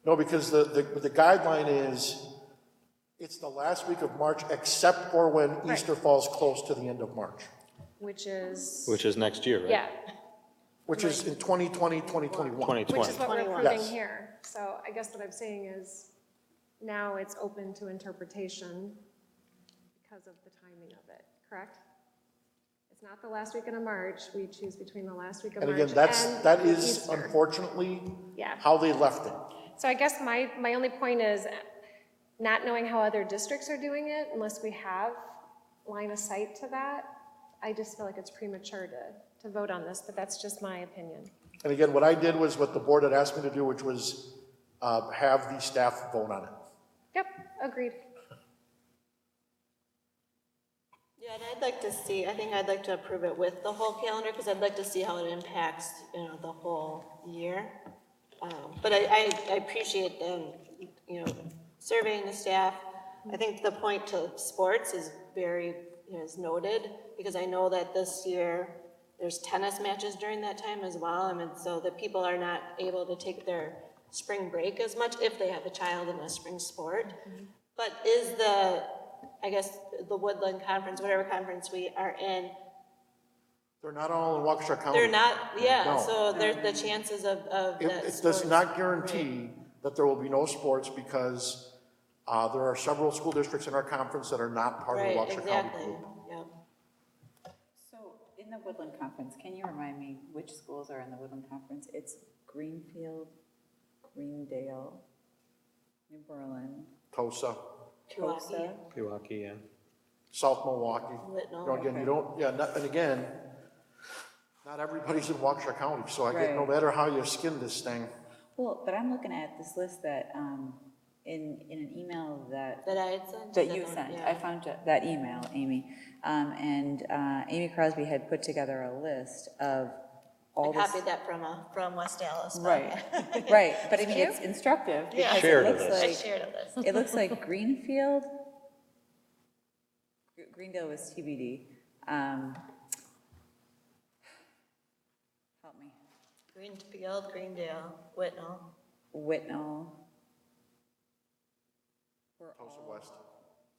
Speaker 7: No, because the guideline is, it's the last week of March except for when Easter falls close to the end of March.
Speaker 5: Which is
Speaker 1: next year, right?
Speaker 5: Yeah.
Speaker 7: Which is in 2020, 2021.
Speaker 5: Which is what we're approving
Speaker 7: Yes.
Speaker 5: here. So I guess what I'm saying is, now it's open to interpretation because of the timing of it, correct? It's not the last weekend of March. We choose between the last week of
Speaker 7: And
Speaker 5: March
Speaker 7: again, that is
Speaker 5: Easter.
Speaker 7: unfortunately
Speaker 5: Yeah.
Speaker 7: how they left it.
Speaker 5: So I guess my only point is not knowing how other districts are doing it, unless we have line of sight to that, I just feel like it's premature to vote on this, but that's just my opinion.
Speaker 7: And again, what I did was what the board had asked me to do, which was have the staff vote on it.
Speaker 5: Yep, agreed.
Speaker 6: Yeah, and I'd like to approve it with the whole calendar, because I'd like to see how it impacts, the whole year. But I appreciate them, surveying the staff. I think the point to sports is very, is noted, because I know that this year there's tennis matches during that time as well. So that people are not able to take their spring break as much if they have a child in a spring sport. Mm-hmm. But is the Woodland Conference, whatever conference we are in,
Speaker 7: They're not all in Waukesha County.
Speaker 6: they're not, yeah,
Speaker 7: No.
Speaker 6: so there's the chances of
Speaker 7: It does not guarantee that there will be no sports because there are several school districts in our conference that are not part of the
Speaker 6: Right,
Speaker 7: Waukesha County
Speaker 6: exactly,
Speaker 7: group.
Speaker 6: yep.
Speaker 3: So in the Woodland Conference, can you remind me which schools are in the Woodland Conference? It's Greenfield, Greendale, New Berlin,
Speaker 7: TOSA,
Speaker 3: Tosa.
Speaker 1: Pewaukee, yeah.
Speaker 7: South Milwaukee.
Speaker 6: Whitnall.
Speaker 7: You know, again, you don't, and again, not everybody's in Waukesha County, so I get, no
Speaker 3: Right.
Speaker 7: matter how you skin this thing,
Speaker 3: Well, but I'm looking at this list that, in an email that.
Speaker 6: That I had sent?
Speaker 3: That
Speaker 6: Is
Speaker 3: you
Speaker 6: that
Speaker 3: sent.
Speaker 6: one?
Speaker 3: I
Speaker 6: Yeah.
Speaker 3: found that email, Amy. And Amy Crosby had put together a list of all
Speaker 6: I
Speaker 3: the.
Speaker 6: copied that from West Dallas. but-
Speaker 3: Right, right, but I mean, it's instructive
Speaker 6: Yeah.
Speaker 3: because
Speaker 1: Shared
Speaker 3: it
Speaker 1: a
Speaker 3: looks
Speaker 1: list.
Speaker 6: I
Speaker 3: like,
Speaker 6: shared a list.
Speaker 3: it looks like Greenfield, Greendale was TBD. Help me,
Speaker 6: Greenfield, Greendale, Whitnall.
Speaker 3: Whitnall. We're
Speaker 7: TOSA
Speaker 3: all-
Speaker 7: West.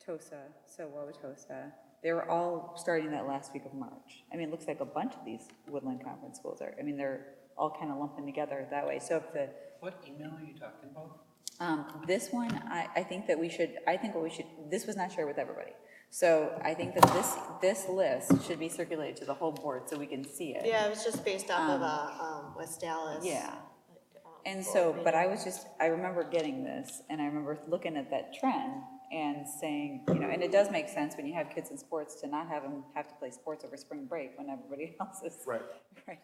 Speaker 3: Tosa, so Wauwatosa. They were all starting that last week of March. I mean, it looks like a bunch of these Woodland Conference schools are, I mean, they're all kind of lumping together that way. So if the,
Speaker 10: What email are you talking about?
Speaker 3: this one, I think that we should, this was not shared with everybody. So I think that this list should be circulated to the whole board so we can see it.
Speaker 6: Yeah, it was just based off of West Dallas.
Speaker 3: Yeah. And so, but I remember getting this, and I remember looking at that trend and saying, you know, and it does make sense when you have kids in sports to not have them have to play sports over spring break when everybody else is.
Speaker 7: Right.
Speaker 3: Right.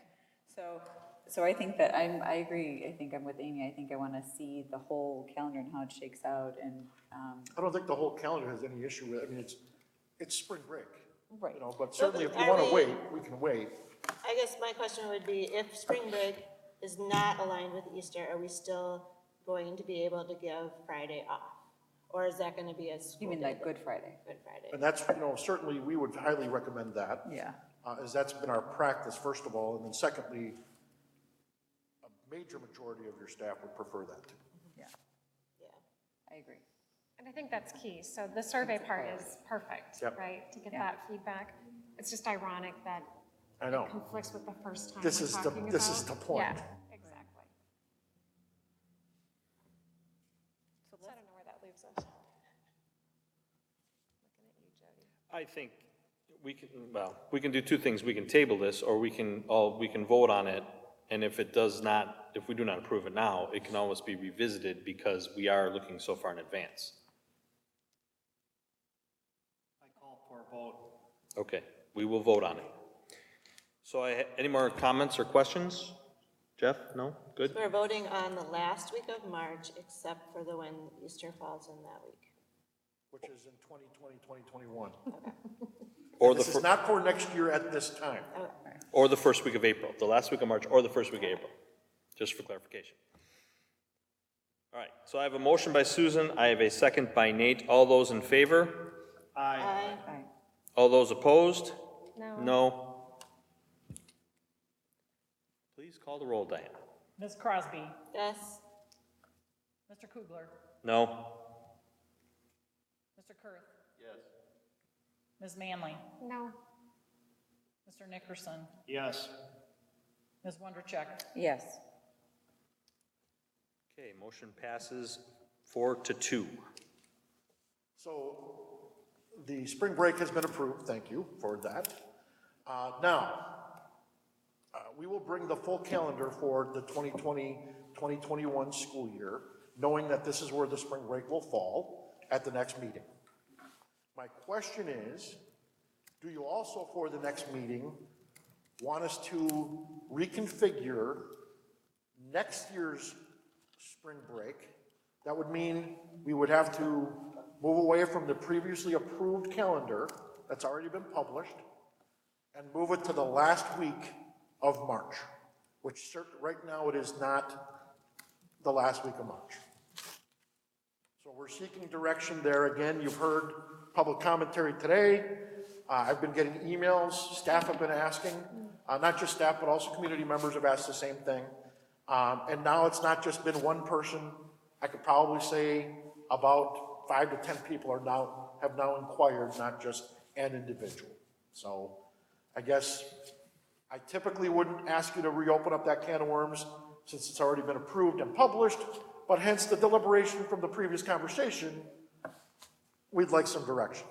Speaker 3: So I think that I agree. I think I'm with Amy. I think I want to see the whole calendar and how it shakes out and,
Speaker 7: I don't think the whole calendar has any issue with it. I mean, it's spring break.
Speaker 3: Right.
Speaker 7: You know, but certainly if you
Speaker 6: Are
Speaker 7: want to
Speaker 6: we-
Speaker 7: wait, we can wait.
Speaker 6: I guess my question would be, if spring break is not aligned with Easter, are we still going to be able to give Friday off? Or is that gonna be a school
Speaker 3: you mean
Speaker 6: day?
Speaker 3: like Good Friday?
Speaker 6: Good Friday.
Speaker 7: And that's, you know, certainly we would highly recommend that.
Speaker 3: Yeah.
Speaker 7: As that's been our practice, first of all, and then secondly, a major majority of your staff would prefer that too.
Speaker 3: Yeah.
Speaker 6: Yeah.
Speaker 3: I agree.
Speaker 5: And I think that's key. So the survey part is perfect,
Speaker 7: Yep.
Speaker 5: right? To get
Speaker 3: Yeah.
Speaker 5: that feedback. It's just ironic that
Speaker 7: I know.
Speaker 5: it conflicts with the first time
Speaker 7: This
Speaker 5: we're
Speaker 7: is the-
Speaker 5: talking
Speaker 7: this is
Speaker 5: about-
Speaker 7: the point.
Speaker 5: Yeah, exactly. So I don't know where that leaves us. Looking at you, Jody.
Speaker 1: I think we can, well, we can do two things. We can table this, or we can vote on it, and if it does not, if we do not approve it now, it can always be revisited because we are looking so far in advance.
Speaker 10: I call for a vote.
Speaker 1: Okay, we will vote on it. So any more comments or questions? Jeff, no? Good?
Speaker 6: We're voting on the last week of March, except for when Easter falls in that week.
Speaker 7: Which is in 2020, 2021.
Speaker 1: Or the
Speaker 7: This is not for next year at this time.
Speaker 1: Or the first week of April, the last week of March, or the first week of April, just for clarification. All right, so I have a motion by Susan, I have a second by Nate. All those in favor?
Speaker 6: Aye.
Speaker 1: All those opposed?
Speaker 5: No.
Speaker 1: No. Please call the roll, Diane.
Speaker 11: Ms. Crosby,
Speaker 6: Yes.
Speaker 11: Mr. Kugler,
Speaker 1: No?
Speaker 11: Mr. Kurth. Yes. Ms. Manley,
Speaker 5: No.
Speaker 11: Mr. Nickerson,
Speaker 10: Yes.
Speaker 11: Ms. Wondercheck.
Speaker 3: Yes.
Speaker 1: Okay, motion passes 4-2.
Speaker 7: So the spring break has been approved, thank you for that. Now, we will bring the full calendar for the 2020-2021 school year, knowing that this is where the spring break will fall at the next meeting. My question is, do you also for the next meeting want us to reconfigure next year's spring break? That would mean we would have to move away from the previously approved calendar that's already been published and move it to the last week of March, which right now it is not the last week of March. So we're seeking direction there. Again, you've heard public commentary today. I've been getting emails, staff have been asking, not just staff, but also community members have asked the same thing. And now it's not just been one person. I could probably say about 5 to 10 people have now inquired, not just an individual. So I guess I typically wouldn't ask you to reopen up that can of worms since it's already been approved and published, but hence the deliberation from the previous conversation, we'd like some direction.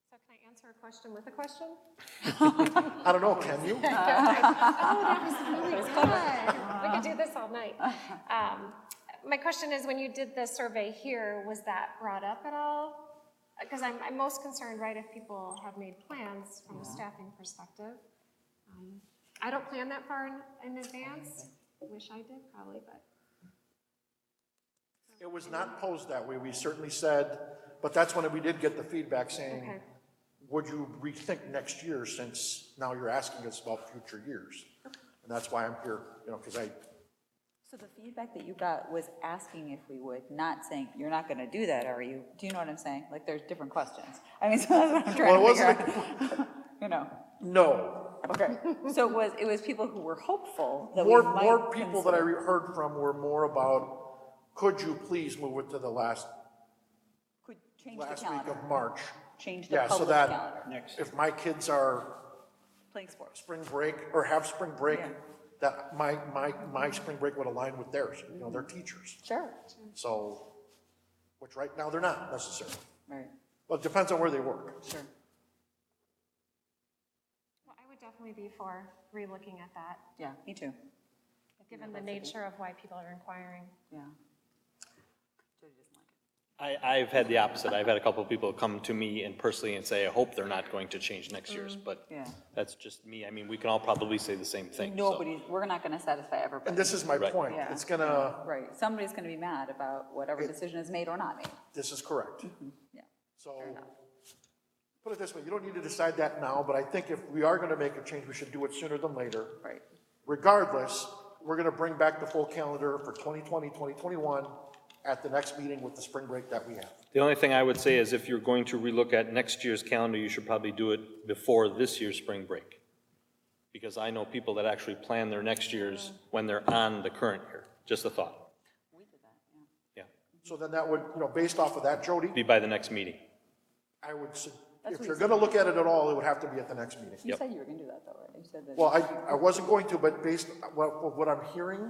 Speaker 5: So can I answer a question with a question?
Speaker 7: I don't know, can you?
Speaker 5: Oh, that was really good. We could do this all night. My question is, when you did the survey here, was that brought up at all? Because I'm most concerned, right, if people have made plans from a staffing perspective. I don't plan that far in advance. Wish I did, probably, but.
Speaker 7: It was not posed that way. We certainly said, but that's when we did get the feedback saying,
Speaker 5: Okay.
Speaker 7: would you rethink next year since now you're asking us about future years? And that's why I'm here, because
Speaker 13: So the feedback that you got was asking if we would, not saying, you're not gonna do that, are you? Do you know what I'm saying? Like, there's different questions. I mean, so that's what I'm trying to figure out.
Speaker 7: No.
Speaker 13: Okay, so it was people who were hopeful that we
Speaker 7: More
Speaker 13: might
Speaker 7: people that I heard from were more about, could you please move it to the last
Speaker 13: change
Speaker 7: week
Speaker 13: the calendar.
Speaker 7: of March?
Speaker 13: Change the
Speaker 7: Yeah, so
Speaker 13: public
Speaker 7: that
Speaker 13: calendar.
Speaker 7: if my kids are
Speaker 13: Playing sports.
Speaker 7: spring break or have spring break, that my spring break would align with theirs, their teachers.
Speaker 13: Sure.
Speaker 7: So, which right now they're not necessarily.
Speaker 13: Right.
Speaker 7: Well, it depends on where they work.
Speaker 13: Sure.
Speaker 5: Well, I would definitely be for relooking at that,
Speaker 13: Yeah, me too.
Speaker 5: given the nature of why people are inquiring.
Speaker 13: Yeah.
Speaker 1: I've had the opposite. I've had a couple of people come to me and personally and say, I hope they're not going to change next year's, but
Speaker 13: Yeah.
Speaker 1: that's just me. I mean, we can all probably say the same thing. so.
Speaker 13: We're not gonna satisfy everybody.
Speaker 7: And this is my
Speaker 1: Right.
Speaker 7: point.
Speaker 13: Yeah.
Speaker 7: It's gonna,
Speaker 13: Right, somebody's gonna be mad about whatever decision is made or not made.
Speaker 7: this is correct.
Speaker 13: Yeah.
Speaker 7: So, put it this way, you don't need to decide that now, but I think if we are gonna make a change, we should do it sooner than later.
Speaker 13: Right.
Speaker 7: Regardless, we're gonna bring back the full calendar for 2020, 2021 at the next meeting with the spring break that we have.
Speaker 1: The only thing I would say is if you're going to relook at next year's calendar, you should probably do it before this year's spring break. Because I know people that actually plan their next year's when they're on the current year. Just a thought. Yeah,
Speaker 7: So then that would, based off of that, Jody,
Speaker 1: be by the next meeting.
Speaker 7: I would, if
Speaker 13: what
Speaker 7: you're
Speaker 13: you
Speaker 7: gonna look at it at all, it would have to be at the next meeting.
Speaker 13: You said you were gonna do that though, right? You said that.
Speaker 7: Well, I wasn't going to, but based on what I'm hearing,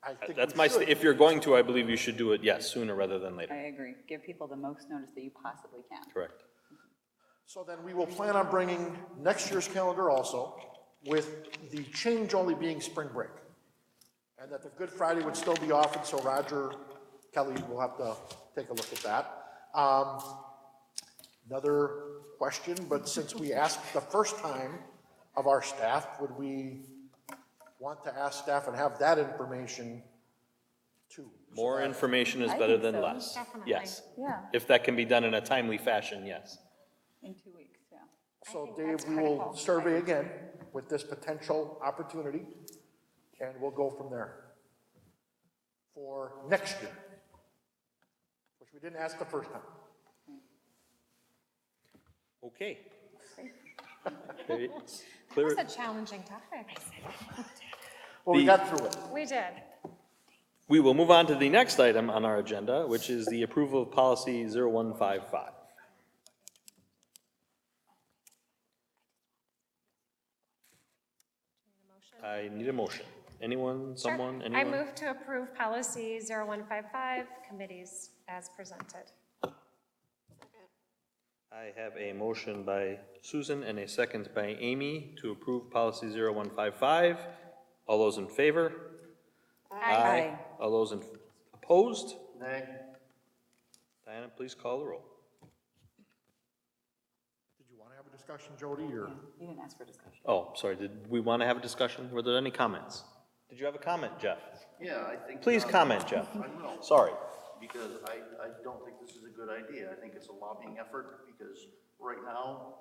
Speaker 7: I think
Speaker 1: That's
Speaker 7: we should.
Speaker 1: if you're going to, I believe you should do it, yes, sooner rather than
Speaker 13: I
Speaker 1: later.
Speaker 13: agree. Give people the most notice that you possibly can.
Speaker 1: Correct.
Speaker 7: So then we will plan on bringing next year's calendar also, with the change only being spring break. And that the Good Friday would still be off, and so Roger Kelly will have to take a look at that. Another question, but since we asked the first time of our staff, would we want to ask staff and have that information too?
Speaker 1: More information is
Speaker 13: I
Speaker 1: better
Speaker 13: think
Speaker 1: than
Speaker 13: so.
Speaker 1: less.
Speaker 5: Definitely.
Speaker 1: Yes.
Speaker 13: Yeah,
Speaker 1: If that can be done in a timely fashion, yes.
Speaker 13: in 2 weeks, yeah.
Speaker 7: So
Speaker 5: think
Speaker 7: Dave,
Speaker 5: that's
Speaker 7: we will
Speaker 5: critical.
Speaker 7: survey again with this potential opportunity, and we'll go from there for next year, which we didn't ask the first time.
Speaker 1: Okay.
Speaker 5: That
Speaker 1: Clear.
Speaker 5: was a challenging topic.
Speaker 7: Well, we
Speaker 1: The-
Speaker 7: got through it.
Speaker 5: We did.
Speaker 1: We will move on to the next item on our agenda, which is the approval of policy 0155. I need a motion. Anyone,
Speaker 5: Sure.
Speaker 1: someone,
Speaker 5: I
Speaker 1: anyone?
Speaker 5: move to approve policy 0155, committees as presented.
Speaker 1: I have a motion by Susan and a second by Amy to approve policy 0155. All those in favor?
Speaker 13: Aye.
Speaker 1: All those opposed?
Speaker 2: Nay.
Speaker 1: Diana, please call the roll.
Speaker 7: Did you want to have a discussion, Jody, or?
Speaker 13: You didn't ask for discussion.
Speaker 1: Oh, sorry, did we want to have a discussion? Were there any comments? Did you have a comment, Jeff?
Speaker 2: Yeah, I think.
Speaker 1: Please comment, Jeff.
Speaker 2: I will.
Speaker 1: Sorry.
Speaker 2: Because I don't think this is a good idea. I think it's a lobbying effort, because right now,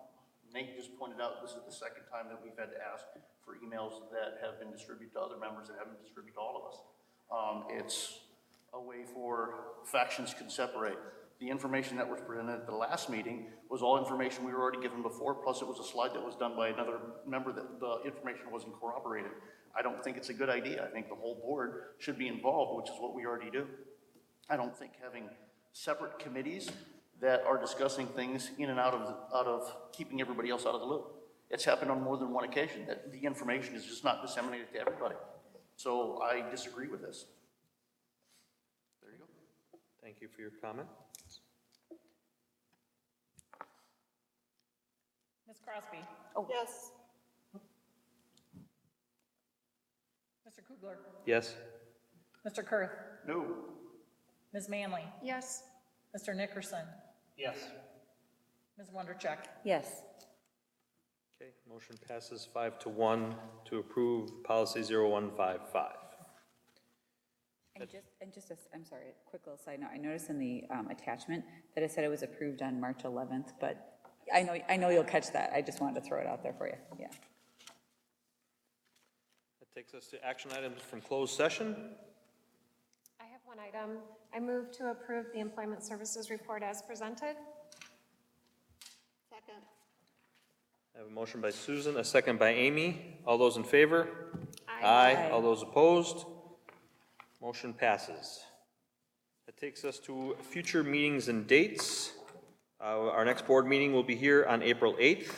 Speaker 2: Nate just pointed out, this is the second time that we've had to ask for emails that have been distributed to other members that haven't distributed to all of us. It's a way for factions can separate. The information that was presented at the last meeting was all information we were already given before, plus it was a slide that was done by another member that the information wasn't corroborated. I don't think it's a good idea. I think the whole board should be involved, which is what we already do. I don't think having separate committees that are discussing things in and out of keeping everybody else out of the loop. It's happened on more than one occasion that the information is just not disseminated to everybody. So I disagree with this. There you go.
Speaker 1: Thank you for your comment.
Speaker 11: Ms. Crosby?
Speaker 6: Yes.
Speaker 11: Mr. Kugler?
Speaker 1: Yes?
Speaker 11: Mr. Kurth?
Speaker 2: No.
Speaker 11: Ms. Manley?
Speaker 5: Yes.
Speaker 11: Mr. Nickerson?
Speaker 10: Yes.
Speaker 11: Ms. Wondercheck?
Speaker 13: Yes.
Speaker 1: Okay, motion passes 5-1 to approve policy 0155.
Speaker 13: I'm sorry, a quick little side note. I noticed in the attachment that it said it was approved on March 11th, but I know you'll catch that. I just wanted to throw it out there for you. Yeah.
Speaker 1: That takes us to action items from closed session.
Speaker 5: I have one item. I move to approve the employment services report as presented.
Speaker 6: Second.
Speaker 1: I have a motion by Susan, a second by Amy. All those in favor?
Speaker 5: Aye.
Speaker 1: All those opposed? Motion passes. That takes us to future meetings and dates. Our next board meeting will be here on April 8th.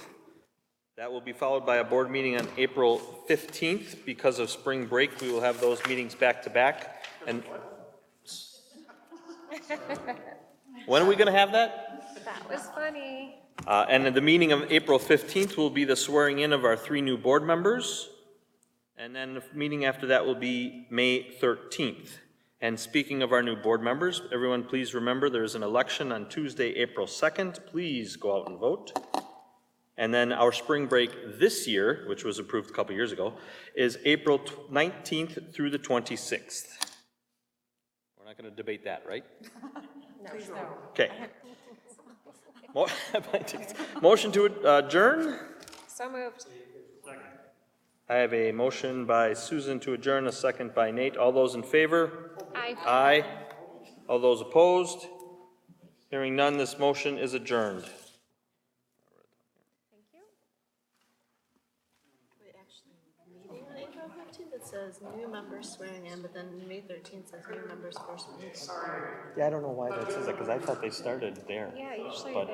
Speaker 1: That will be followed by a board meeting on April 15th. Because of spring break, we will have those meetings back to back. And when are we going to have that?
Speaker 5: That was funny.
Speaker 1: And the meeting of April 15th will be the swearing in of our 3 new board members. And then the meeting after that will be May 13th. And speaking of our new board members, everyone please remember there's an election on Tuesday, April 2nd. Please go out and vote. And then our spring break this year, which was approved a couple years ago, is April 19th through the 26th. We're not going to debate that, right?
Speaker 11: Please no.
Speaker 1: Okay. Motion to adjourn?
Speaker 5: So moved.
Speaker 1: I have a motion by Susan to adjourn, a second by Nate. All those in favor?
Speaker 5: Aye.
Speaker 1: Aye. All those opposed? Hearing none, this motion is adjourned.
Speaker 5: Thank you.
Speaker 6: Wait, actually, meeting on April 15th, it says new members swearing in, but then May 13th says new members first meeting.
Speaker 1: Yeah, I don't know why that says that, because I thought they started there.
Speaker 5: Yeah, usually
Speaker 1: But-
Speaker 5: they